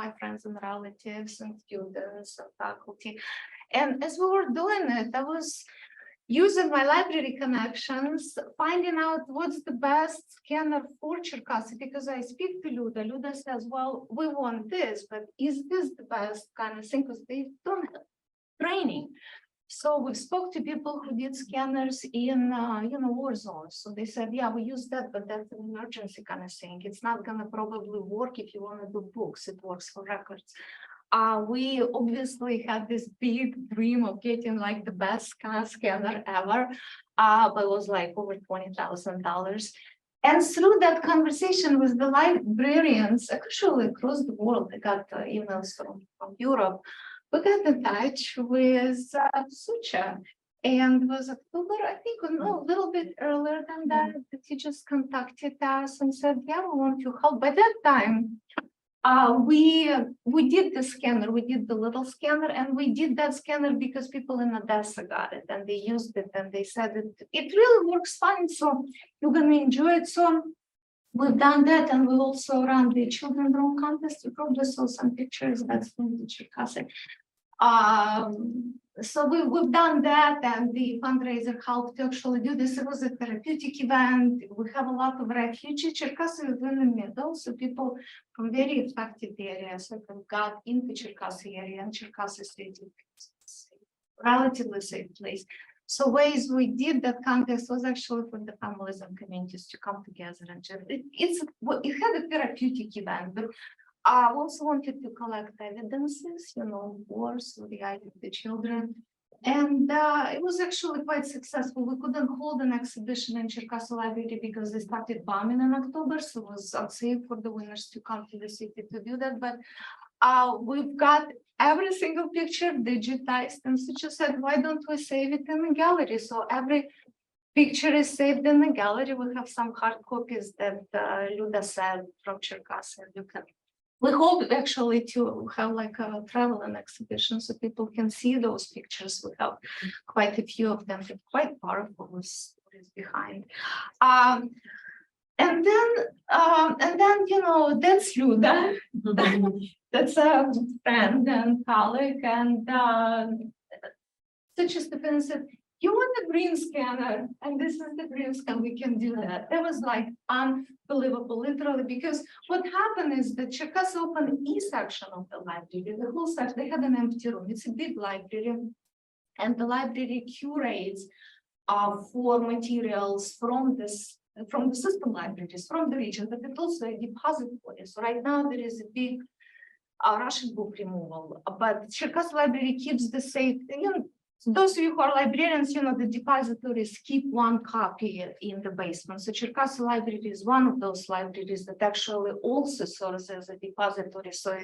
my friends and relatives and students and faculty. And as we were doing it, I was using my library connections, finding out what's the best scanner for Cherkasy, because I speak to Luda. Luda says, well, we want this, but is this the best kind of thing? Because they don't have training. So we spoke to people who did scanners in, war zones. So they said, yeah, we use that, but that's an emergency kind of thing. It's not gonna probably work if you want to do books. It works for records. We obviously had this big dream of getting like the best scanner ever, but it was like over $20,000. And through that conversation with the librarians, actually across the world, I got emails from Europe. We got in touch with Sucha, and it was October, I think, no, a little bit earlier than that. The teachers contacted us and said, yeah, we want to help. By that time, we did the scanner, we did the little scanner, and we did that scanner because people in Odessa got it and they used it and they said it really works fine, so you're gonna enjoy it. So we've done that, and we also run the children's room contest. You probably saw some pictures that's from the Cherkasy. So we've done that, and the fundraiser helped to actually do this. It was a therapeutic event. We have a lot of refugees. Cherkasy is in the middle, so people from very affected areas have got into Cherkasy area, and Cherkasy State is a relatively safe place. So ways we did that contest was actually for the families and communities to come together, and it had a therapeutic event, but I also wanted to collect evidences, wars with the eyes of the children. And it was actually quite successful. We couldn't hold an exhibition in Cherkasy Library because they started bombing in October, so it was unsafe for the winners to come to the city to do that. But we've got every single picture digitized, and Sucha said, why don't we save it in the gallery? So every picture is saved in the gallery. We have some hard copies that Luda said from Cherkasy. We hope actually to have like a traveling exhibition so people can see those pictures. We have quite a few of them. They're quite powerful with stories behind. And then that's Luda. That's a friend and colleague. And Sucha Stefan said, you want a green scanner, and this is the green scan, we can do that. That was like unbelievable, literally, because what happened is the Cherkasy opened E-section of the library, the whole section, they had an empty room. It's a big library, and the library curates for materials from the system libraries, from the region, but it's also a depository. So right now there is a big Russian book removal, but Cherkasy Library keeps the safe, those of you who are librarians, the depositories keep one copy in the basement. So Cherkasy Library is one of those libraries that actually also serves as a depository. So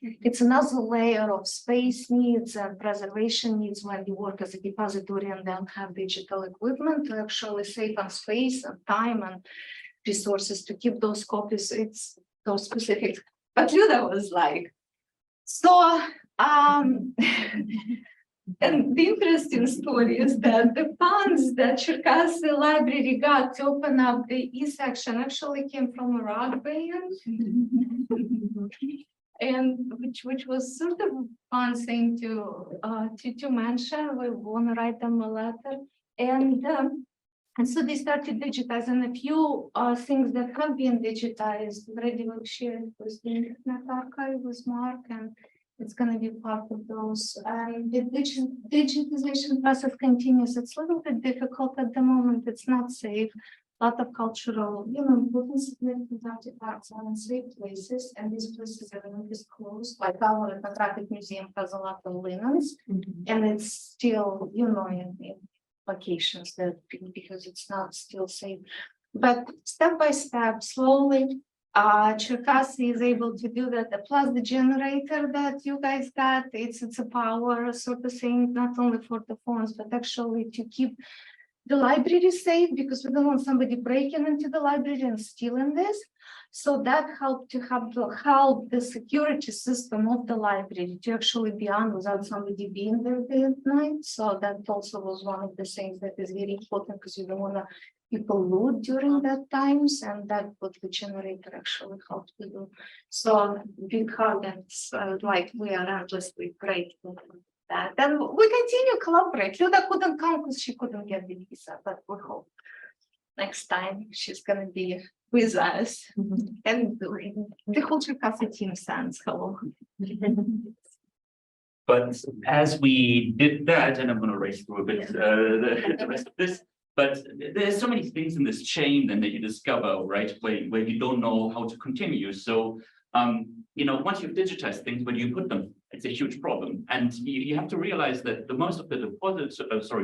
it's another layer of space needs and preservation needs when you work as a depository and then have digital equipment to actually save on space and time and resources to keep those copies. It's those specific. But Luda was like, so and the interesting story is that the funds that Cherkasy Library got to open up the E-section actually came from a rock band, and which was sort of a fun thing to mention. We want to write them a letter, and so they started digitizing a few things that have been digitized. Already we've shared with the Internet Archive with Mark, and it's going to be part of those. The digitization process continues. It's a little bit difficult at the moment. It's not safe. A lot of cultural, important significant artifacts are in safe places, and these places are closed. Like our Ethnographic Museum has a lot of linens, and it's still, in locations that because it's not still safe. But step by step, slowly, Cherkasy is able to do that. Plus the generator that you guys got, it's a power sort of thing, not only for the phones, but actually to keep the library safe, because we don't want somebody breaking into the library and stealing this. So that helped to help the security system of the library to actually be on without somebody being there day and night. So that also was one of the things that is very important, because you don't want to people loot during that times, and that what the generator actually helped to do. So big comments, like we are endlessly grateful that. And we continue collaborate. Luda couldn't come because she couldn't get the visa, but we hope next time she's gonna be with us. And the whole Cherkasy team sends hello. But as we did that, and I'm going to race through a bit the rest of this, but there's so many things in this chain then that you discover, right, where you don't know how to continue. So, you know, once you've digitized things, where do you put them? It's a huge problem. And you have to realize that the most of the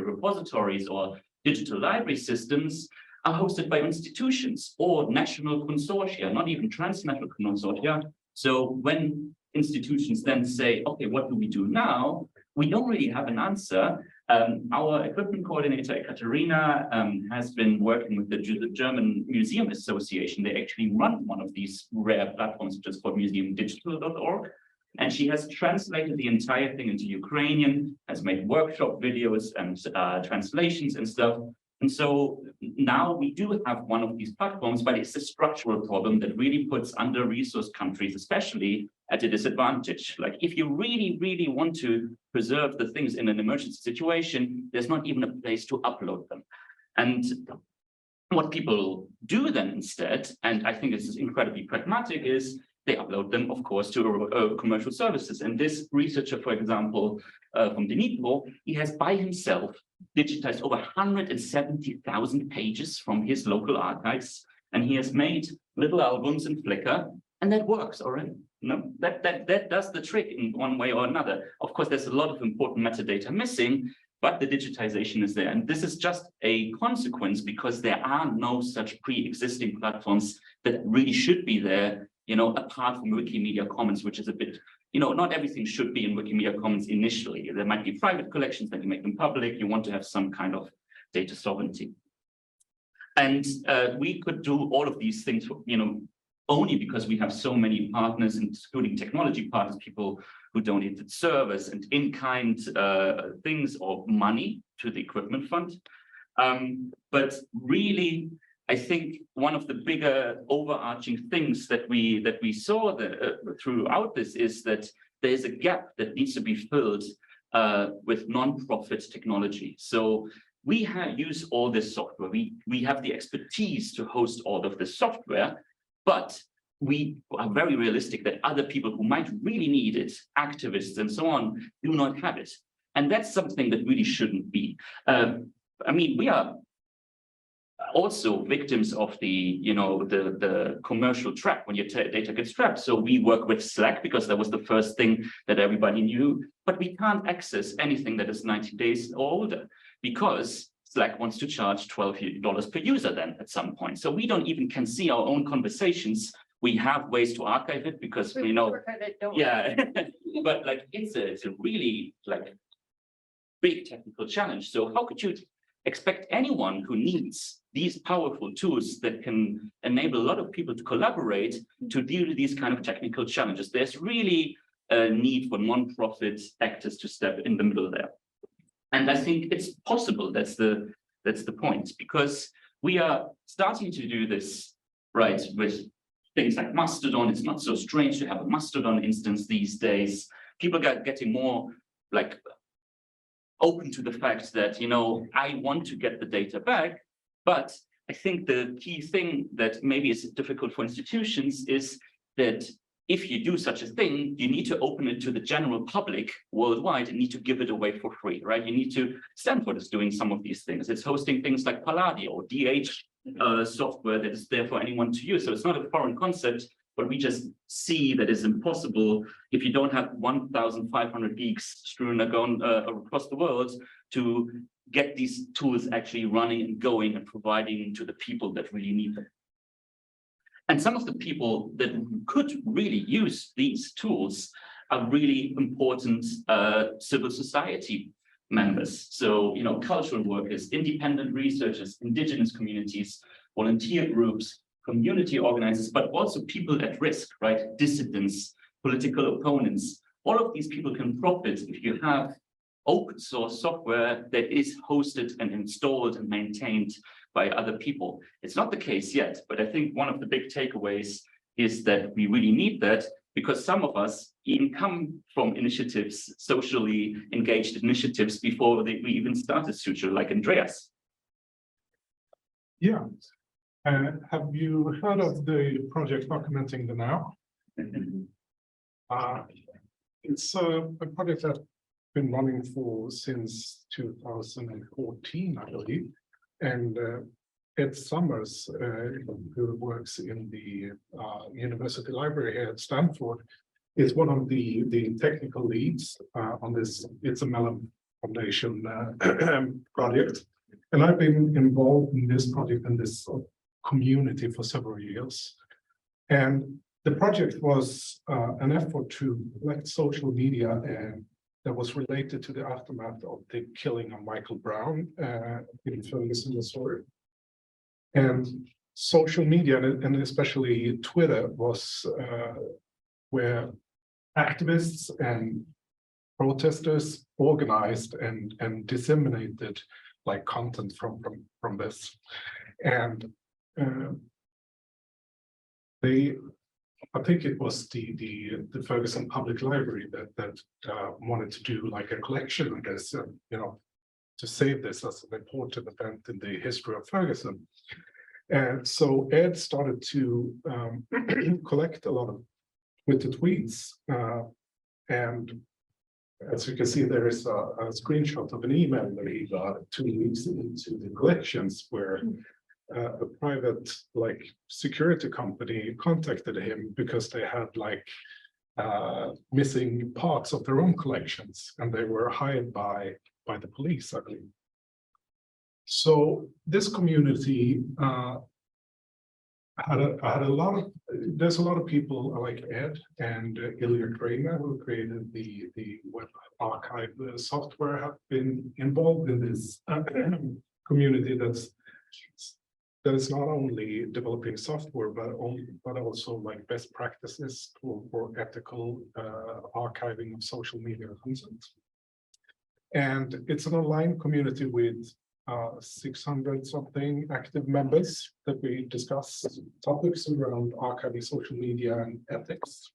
repositories or digital library systems are hosted by institutions or national consortia, not even transnational consortia. So when institutions then say, okay, what do we do now? We don't really have an answer. Our equipment coordinator, Ekaterina, has been working with the German Museum Association. They actually run one of these rare platforms, which is called museumdigital.org. And she has translated the entire thing into Ukrainian, has made workshop videos and translations and stuff. And so now we do have one of these platforms, but it's a structural problem that really puts under-resourced countries, especially, at a disadvantage. Like if you really, really want to preserve the things in an emergency situation, there's not even a place to upload them. And what people do then instead, and I think this is incredibly pragmatic, is they upload them, of course, to commercial services. And this researcher, for example, from Dnipro, he has by himself digitized over 170,000 pages from his local archives, and he has made little albums in Flickr, and that works already. No, that does the trick in one way or another. Of course, there's a lot of important metadata missing, but the digitization is there. And this is just a consequence because there are no such pre-existing platforms that really should be there, you know, apart from Wikimedia Commons, which is a bit, you know, not everything should be in Wikimedia Commons initially. There might be private collections that you make them public. You want to have some kind of data sovereignty. And we could do all of these things, you know, only because we have so many partners, including technology partners, people who donated servers and in-kind things or money to the equipment fund. But really, I think one of the bigger overarching things that we saw throughout this is that there is a gap that needs to be filled with non-profit technology. So we use all this software. We have the expertise to host all of this software, but we are very realistic that other people who might really need it, activists and so on, do not have it. And that's something that really shouldn't be. I mean, we are also victims of the, you know, the commercial trap when your data gets trapped. So we work with Slack because that was the first thing that everybody knew, but we can't access anything that is 90 days or older because Slack wants to charge $12 per user then at some point. So we don't even can see our own conversations. We have ways to archive it because we know, yeah, but like it's a really like big technical challenge. So how could you expect anyone who needs these powerful tools that can enable a lot of people to collaborate to deal with these kind of technical challenges? There's really a need for non-profit actors to step in the middle there. And I think it's possible, that's the point, because we are starting to do this, right, with things like Mastodon. It's not so strange to have a Mastodon instance these days. People are getting more like open to the fact that, you know, I want to get the data back, but I think the key thing that maybe is difficult for institutions is that if you do such a thing, you need to open it to the general public worldwide and need to give it away for free, right? You need to, Stanford is doing some of these things. It's hosting things like Palladio or DH software that is there for anyone to use. So it's not a foreign concept, but we just see that it's impossible if you don't have 1,500 geeks strewn across the world to get these tools actually running and going and providing to the people that really need them. And some of the people that could really use these tools are really important civil society members. So, you know, cultural workers, independent researchers, indigenous communities, volunteer groups, community organizers, but also people at risk, right? Dissidents, political opponents. All of these people can profit if you have open source software that is hosted and installed and maintained by other people. It's not the case yet, but I think one of the big takeaways is that we really need that. because some of us even come from initiatives, socially engaged initiatives before we even started Suture, like Andreas. Yeah. Have you heard of the project Documenting the Now? It's a project that's been running since 2014, I believe. And Ed Summers, who works in the University Library here at Stanford, is one of the technical leads on this. It's a Mellon Foundation project. And I've been involved in this project and this community for several years. And the project was an effort to collect social media and that was related to the aftermath of the killing of Michael Brown in Ferguson, Missouri. And social media, and especially Twitter, was where activists and protesters organized and disseminated like content from this. And I think it was the Ferguson Public Library that wanted to do like a collection, I guess, you know, to save this as an important event in the history of Ferguson. And so Ed started to collect a lot of Twitter tweets. And as you can see, there is a screenshot of an email that he got 2 weeks into the collections where a private like security company contacted him because they had like missing parts of their own collections and they were hired by the police, I believe. So this community there's a lot of people like Ed and Ilya Kramer who created the web archive software have been involved in this community that is not only developing software, but also like best practices for ethical archiving of social media content. And it's an online community with 600 something active members that we discuss topics around archiving social media and ethics.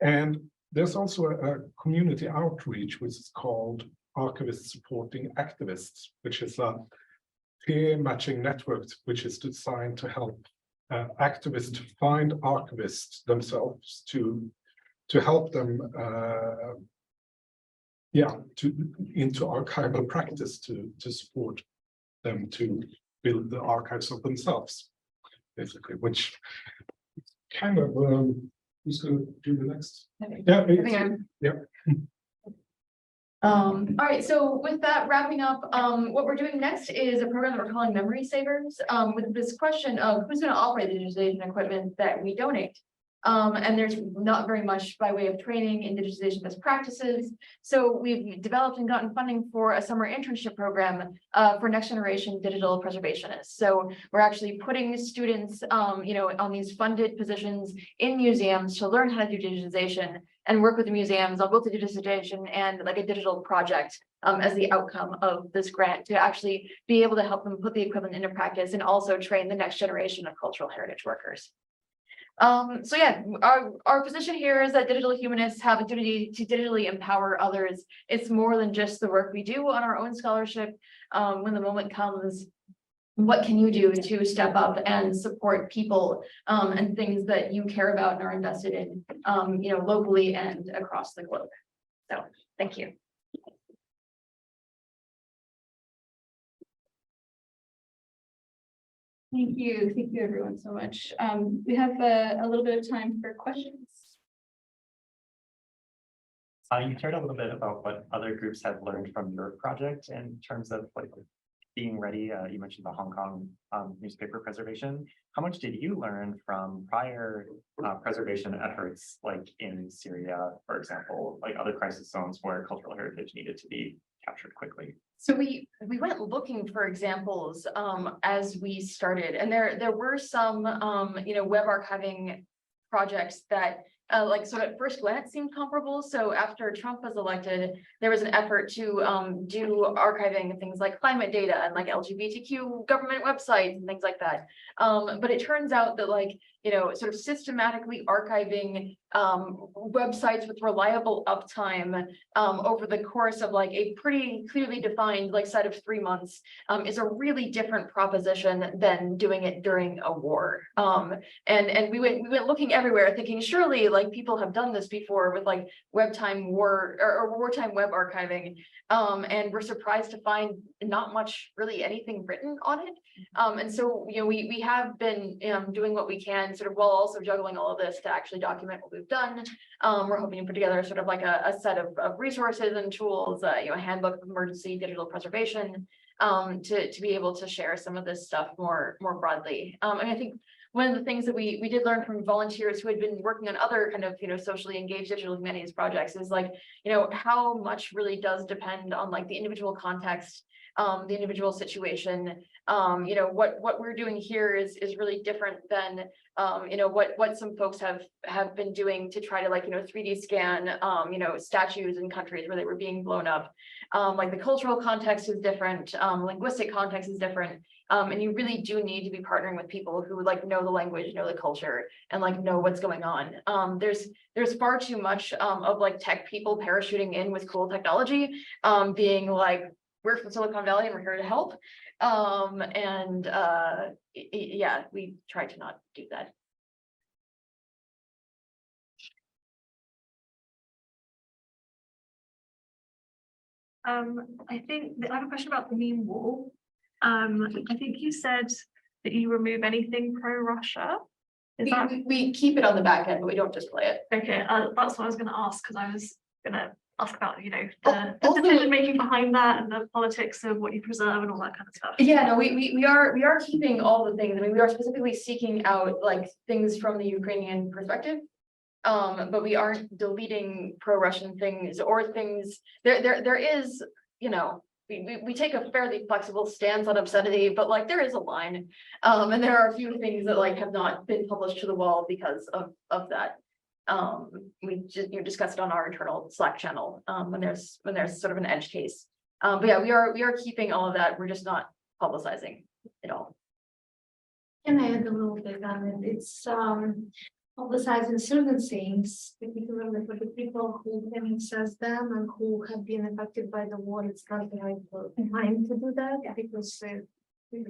And there's also a community outreach, which is called Archivists Supporting Activists, which is a peer matching network, which is designed to help activists to find archivists themselves to help them into archival practice to support them to build the archives of themselves, basically, which kind of who's going to do the next? All right, so with that wrapping up, what we're doing next is a program that we're calling Memory Savers, with this question of who's going to operate the digitization equipment that we donate. And there's not very much by way of training in digitization best practices. So we've developed and gotten funding for a summer internship program for next generation digital preservationists. So we're actually putting students, on these funded positions in museums to learn how to do digitization and work with the museums on both the digitization and like a digital project as the outcome of this grant to actually be able to help them put the equipment into practice and also train the next generation of cultural heritage workers. So yeah, our position here is that digital humanists have a duty to digitally empower others. It's more than just the work we do on our own scholarship. When the moment comes, what can you do to step up and support people and things that you care about and are invested in, locally and across the globe. So thank you. Thank you everyone so much. We have a little bit of time for questions. You shared a little bit about what other groups have learned from your project in terms of like being ready. You mentioned the Hong Kong newspaper preservation. How much did you learn from prior preservation efforts, like in Syria, for example, like other crisis zones where cultural heritage needed to be captured quickly? So we went looking for examples as we started, and there were some web archiving projects that sort of at first glance seemed comparable. So after Trump was elected, there was an effort to do archiving things like climate data and like LGBTQ government websites and things like that. But it turns out that sort of systematically archiving websites with reliable uptime over the course of like a pretty clearly defined like set of 3 months is a really different proposition than doing it during a war. And we went looking everywhere thinking surely like people have done this before with like wartime web archiving. And we're surprised to find not much really anything written on it. And so, you know, we have been doing what we can sort of while also juggling all of this to actually document what we've done. We're hoping to put together sort of like a set of resources and tools, you know, a handbook of emergency digital preservation, to be able to share some of this stuff more broadly. And I think one of the things that we did learn from volunteers who had been working on other kind of, you know, socially engaged digital humanities projects is like, you know, how much really does depend on like the individual context, the individual situation. You know, what we're doing here is really different than, you know, what some folks have been doing to try to like, you know, 3D scan, you know, statues in countries where they were being blown up. Like the cultural context is different, linguistic context is different. And you really do need to be partnering with people who like know the language, know the culture, and like know what's going on. There's far too much of like tech people parachuting in with cool technology, being like, we're from Silicon Valley and we're here to help. Yeah, we try to not do that. I think I have a question about the meme wall. I think you said that you remove anything pro-Russia. Is that We keep it on the back end, but we don't display it. okay? That's what I was going to ask, because I was going to ask about, you know, Oh, the also- decision making behind that and the politics of what you preserve and all that kind of stuff. Yeah, no, we are keeping all the things. I mean, we are specifically seeking out like things from the Ukrainian perspective. But we aren't deleting pro-Russian things or things. There is, you know, we take a fairly flexible stance on obscenity, but like there is a line. And there are a few things that like have not been published to the wall because of that. We just discuss it on our internal Slack channel when there's sort of an edge case. But yeah, we are keeping all of that. We're just not publicizing it all. Can I add a little bit on it? It's publicizing certain things, particularly for the people who can access them and who have been affected by the war. It's not the right time to do that because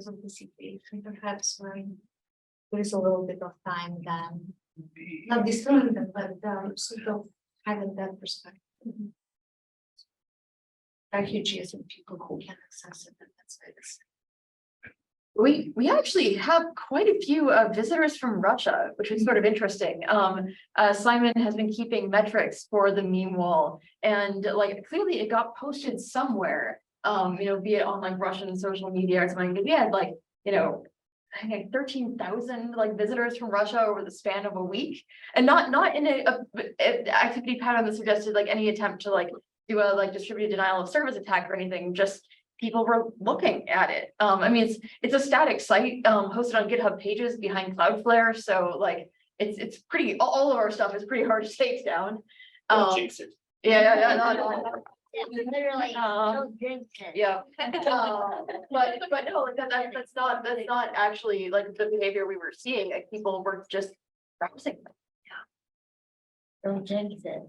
of the situation. Perhaps when there is a little bit of time, then not destroying them, but sort of having that perspective. Refugees and people who can access it, and that's why it's. We actually have quite a few visitors from Russia, which is sort of interesting. Simon has been keeping metrics for the meme wall, and like clearly it got posted somewhere, you know, be it on like Russian social media or something. But we had like, you know, I think like 13,000 like visitors from Russia over the span of a week, and not in a activity pattern that suggested like any attempt to like do a like distributed denial of service attack or anything. Just people were looking at it. I mean, it's a static site hosted on GitHub pages behind Cloudflare. So like it's pretty, all of our stuff is pretty hard to take down. Jinx it. Yeah. Literally, don't drink it. Yeah. But no, like that's not actually like the behavior we were seeing. Like people were just browsing. Don't jinx it.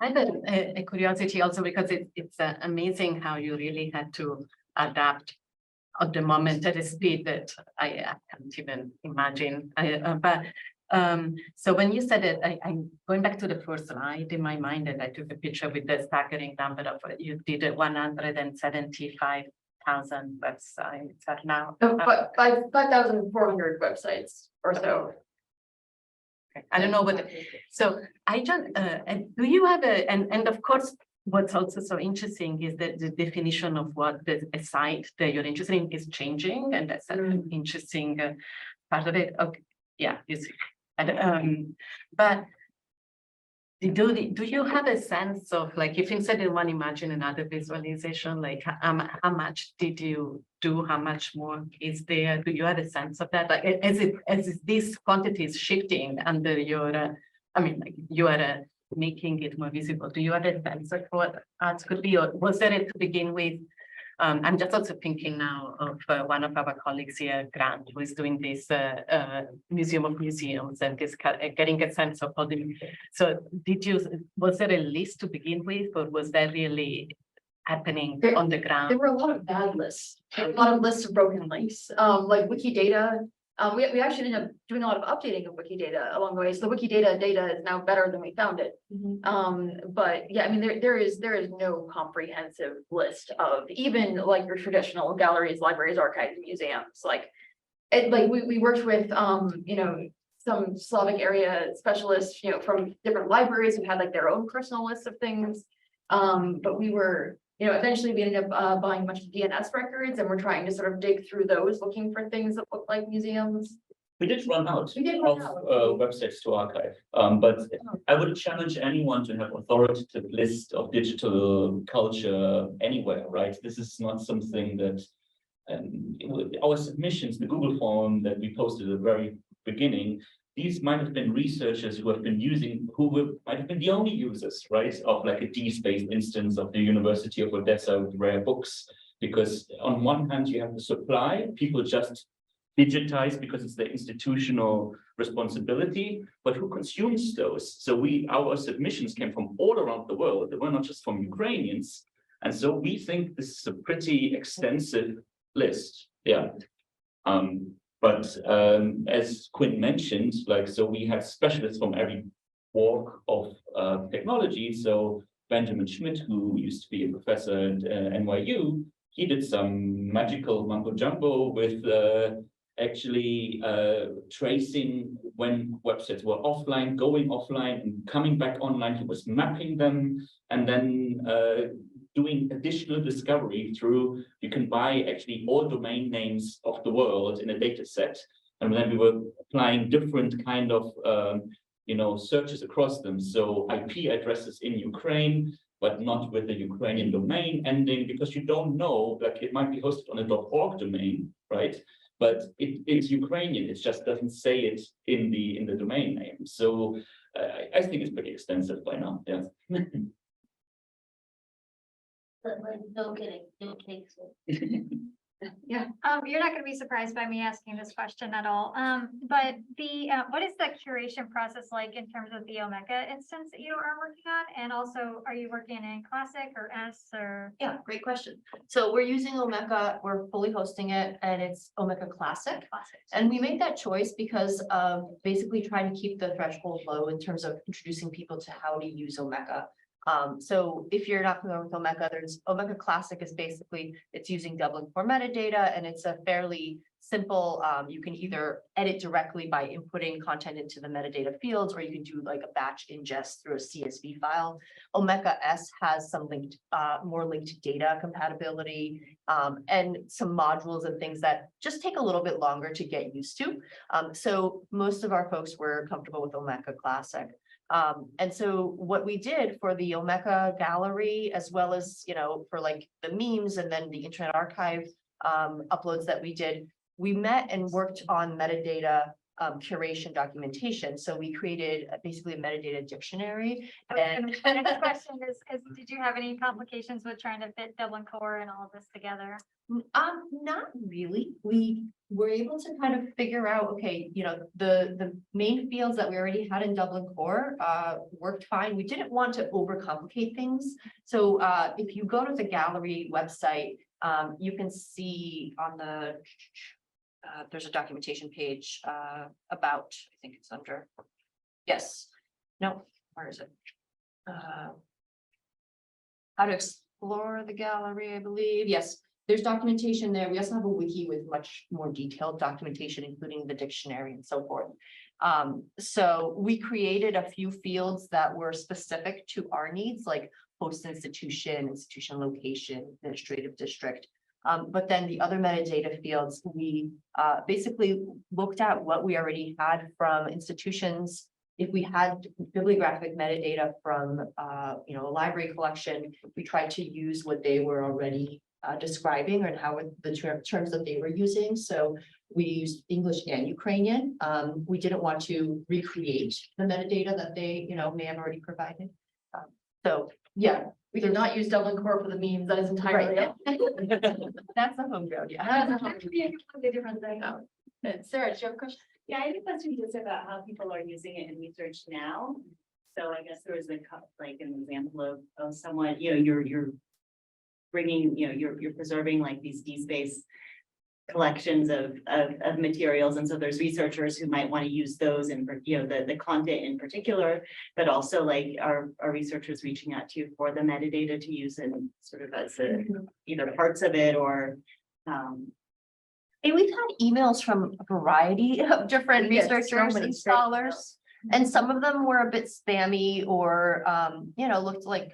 I have a curiosity also because it's amazing how you really had to adapt at the moment at a speed that I can't even imagine. So when you said it, I'm going back to the first slide in my mind, and I took a picture with the staggering number of you did 175,000 websites now. But 5,400 websites or so. I don't know what, so I just, do you have and of course, what's also so interesting is that the definition of what a site that you're interested in is changing, and that's an interesting part of it. Okay, yeah, but do you have a sense of like, if instead of one imagine another visualization, like how much did you do, how much more is there? Do you have a sense of that? Like as this quantity is shifting under your, I mean, like you are making it more visible. Do you have a sense of what art could be, or was there to begin with I'm just also thinking now of one of our colleagues here, Grant, who is doing this Museum of Museums and is getting a sense of all the. So was there a list to begin with, or was that really happening on the ground? There were a lot of bad lists, a lot of lists of broken links, like Wikidata. We actually ended up doing a lot of updating of Wikidata along the way. So the Wikidata data is now better than we found it. But yeah, I mean, there is no comprehensive list of even like your traditional galleries, libraries, archives, museums. Like we worked with you know, some Slavic area specialists, you know, from different libraries who had like their own personal lists of things. But we were, you know, eventually we ended up buying a bunch of DNS records, and we're trying to sort of dig through those, looking for things that look like museums. We did run out We did of run out. websites to archive, but I would challenge anyone to have authoritative list of digital culture anywhere, right? This is not something that our submissions, the Google form that we posted at the very beginning, these might have been researchers who have been using, might have been the only users, right, of like a DSpace instance of the University of Odessa with rare books. Because on one hand, you have the supply, people just digitize because it's their institutional responsibility, but who consumes those? So our submissions came from all around the world. They were not just from Ukrainians. And so we think this is a pretty extensive list. Yeah. But as Quinn mentioned, like, so we had specialists from every walk of technology. So Benjamin Schmidt, who used to be a professor at NYU, he did some magical mumbo jumbo with actually tracing when websites were offline, going offline and coming back online. He was mapping them and then doing additional discovery through, you can buy actually all domain names of the world in a data set. And then we were applying different kind of, you know, searches across them. So IP addresses in Ukraine, but not with the Ukrainian domain ending, because you don't know, like it might be hosted on a .org domain, right? But it's Ukrainian, it just doesn't say it in the domain name. So I think it's pretty extensive by now, yeah. But like, no kidding, don't take it. You're not gonna be surprised by me asking this question at all. But what is the curation process like in terms of the Omeka instance that you are working on? And also, are you working in Classic or S or? Yeah, great question. So we're using Omeka, we're fully hosting it, and it's Omeka Classic. And we made that choice because of basically trying to keep the threshold low in terms of introducing people to how to use Omeka. So if you're not familiar with Omeka, there's Omeka Classic is basically, it's using Dublin Core metadata, and it's a fairly simple, you can either edit directly by inputting content into the metadata fields, or you can do like a batch ingest through a CSV file. Omeka S has some linked, more linked data compatibility, and some modules and things that just take a little bit longer to get used to. So most of our folks were comfortable with Omeka Classic. And so what we did for the Omeka gallery, as well as, you know, for like the memes and then the Internet Archive uploads that we did, we met and worked on metadata curation documentation. So we created basically a metadata dictionary. And the next question is, did you have any complications with trying to fit Dublin Core and all of this together? Not really. We were able to kind of figure out, okay, you know, the main fields that we already had in Dublin Core worked fine. We didn't want to overcomplicate things. So if you go to the gallery website, you can see on the there's a documentation page about, I think it's under, yes, no, where is it? How to explore the gallery, I believe. Yes, there's documentation there. We also have a wiki with much more detailed documentation, including the dictionary and so forth. So we created a few fields that were specific to our needs, like host institution, institution location, administrative district. But then the other metadata fields, we basically looked at what we already had from institutions. If we had bibliographic metadata from you know, a library collection, we tried to use what they were already describing and how the terms that they were using. So we used English and Ukrainian. We didn't want to recreate the metadata that they, you know, may have already provided. So Yeah, we did not use Dublin Core for the memes, that is entirely. Right. That's a homegrown, yeah. That's actually a completely different thing. Sarah, do you have a question? Yeah, I have a question just about how people are using it in research now. So I guess there was like an example of someone, you're bringing, you're preserving like these D-space collections of materials. And so there's researchers who might want to use those and, the content in particular, but also like are researchers reaching out to you for the metadata to use in sort of as either parts of it or, And we've had emails from a variety of different We get so researchers many and great scholars. And some of them were a bit spammy or, looked like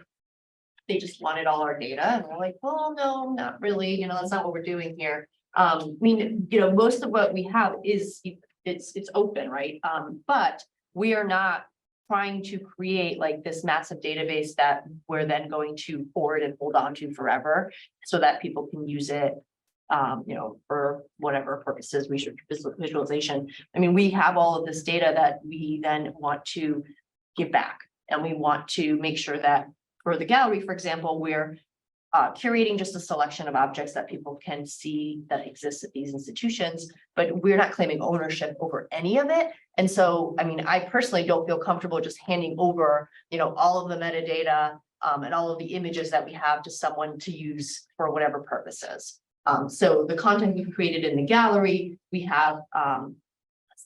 they just wanted all our data and we're like, well, no, not really, that's not what we're doing here. Most of what we have is, it's open, right? But we are not trying to create like this massive database that we're then going to forward and hold on to forever so that people can use it for whatever purposes, research, visualization. I mean, we have all of this data that we then want to give back. And we want to make sure that for the gallery, for example, we're curating just a selection of objects that people can see that exist at these institutions, but we're not claiming ownership over any of it. And so, I mean, I personally don't feel comfortable just handing over, all of the metadata and all of the images that we have to someone to use for whatever purposes. So the content we've created in the gallery, we have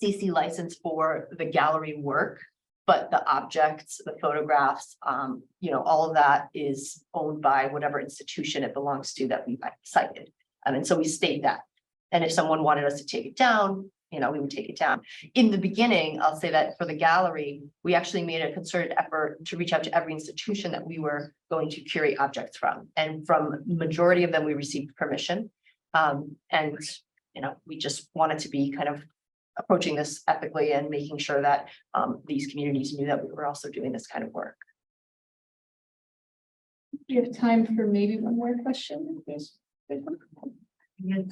CC license for the gallery work, but the objects, the photographs, all of that is owned by whatever institution it belongs to that we've cited. And so we state that. And if someone wanted us to take it down, we would take it down. In the beginning, I'll say that for the gallery, we actually made a concerted effort to reach out to every institution that we were going to curate objects from. And from the majority of them, we received permission. We just wanted to be kind of approaching this ethically and making sure that these communities knew that we were also doing this kind of work. Do you have time for maybe one more question? Yes.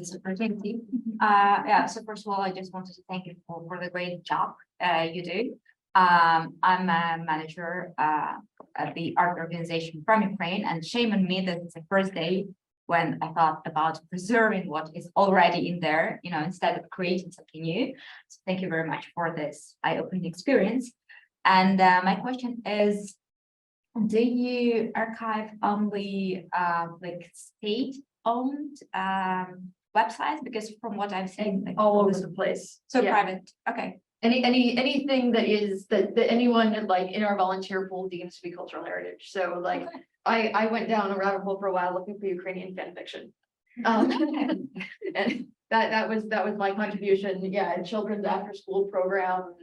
So first of all, I just wanted to thank you for the great job you do. I'm a manager at the art organization from Ukraine, and shame on me that it's the first day when I thought about preserving what is already in there, instead of creating something new. So thank you very much for this eye-opening experience. And my question is, do you archive only like state-owned websites? Because from what I've seen, like, All over the place. so Yeah. private. Okay. Anything that is that anyone like in our volunteer pool deems to be cultural heritage. So like I went down a rabbit hole for a while looking for Ukrainian fan fiction. And that was my contribution. Yeah, children's after school programs,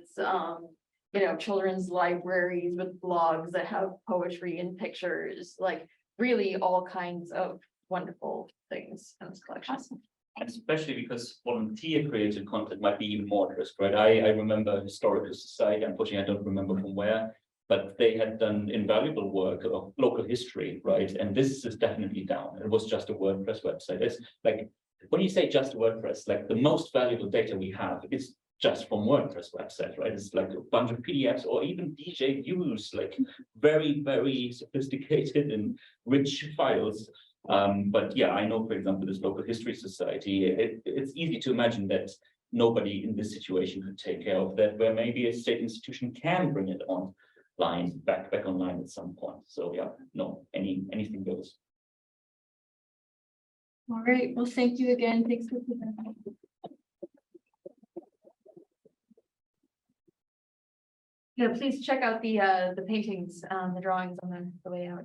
children's libraries with blogs that have poetry and pictures, like really all kinds of wonderful things in this collection. Awesome. And especially because volunteer created content might be even more interest, right? I remember a historical society, unfortunately, I don't remember from where, but they had done invaluable work of local history, right? And this is definitely down. It was just a WordPress website. It's like, when you say just WordPress, like the most valuable data we have is just from WordPress website, right? It's like a bunch of PDFs or even DJ views, like very, very sophisticated and rich files. But yeah, I know, for example, this local history society, it's easy to imagine that nobody in this situation could take care of that, where maybe a state institution can bring it online, back online at some point. So yeah, no, anything goes. All right, well, thank you again. Thanks for presenting. Yeah, please check out the paintings, the drawings on the way out.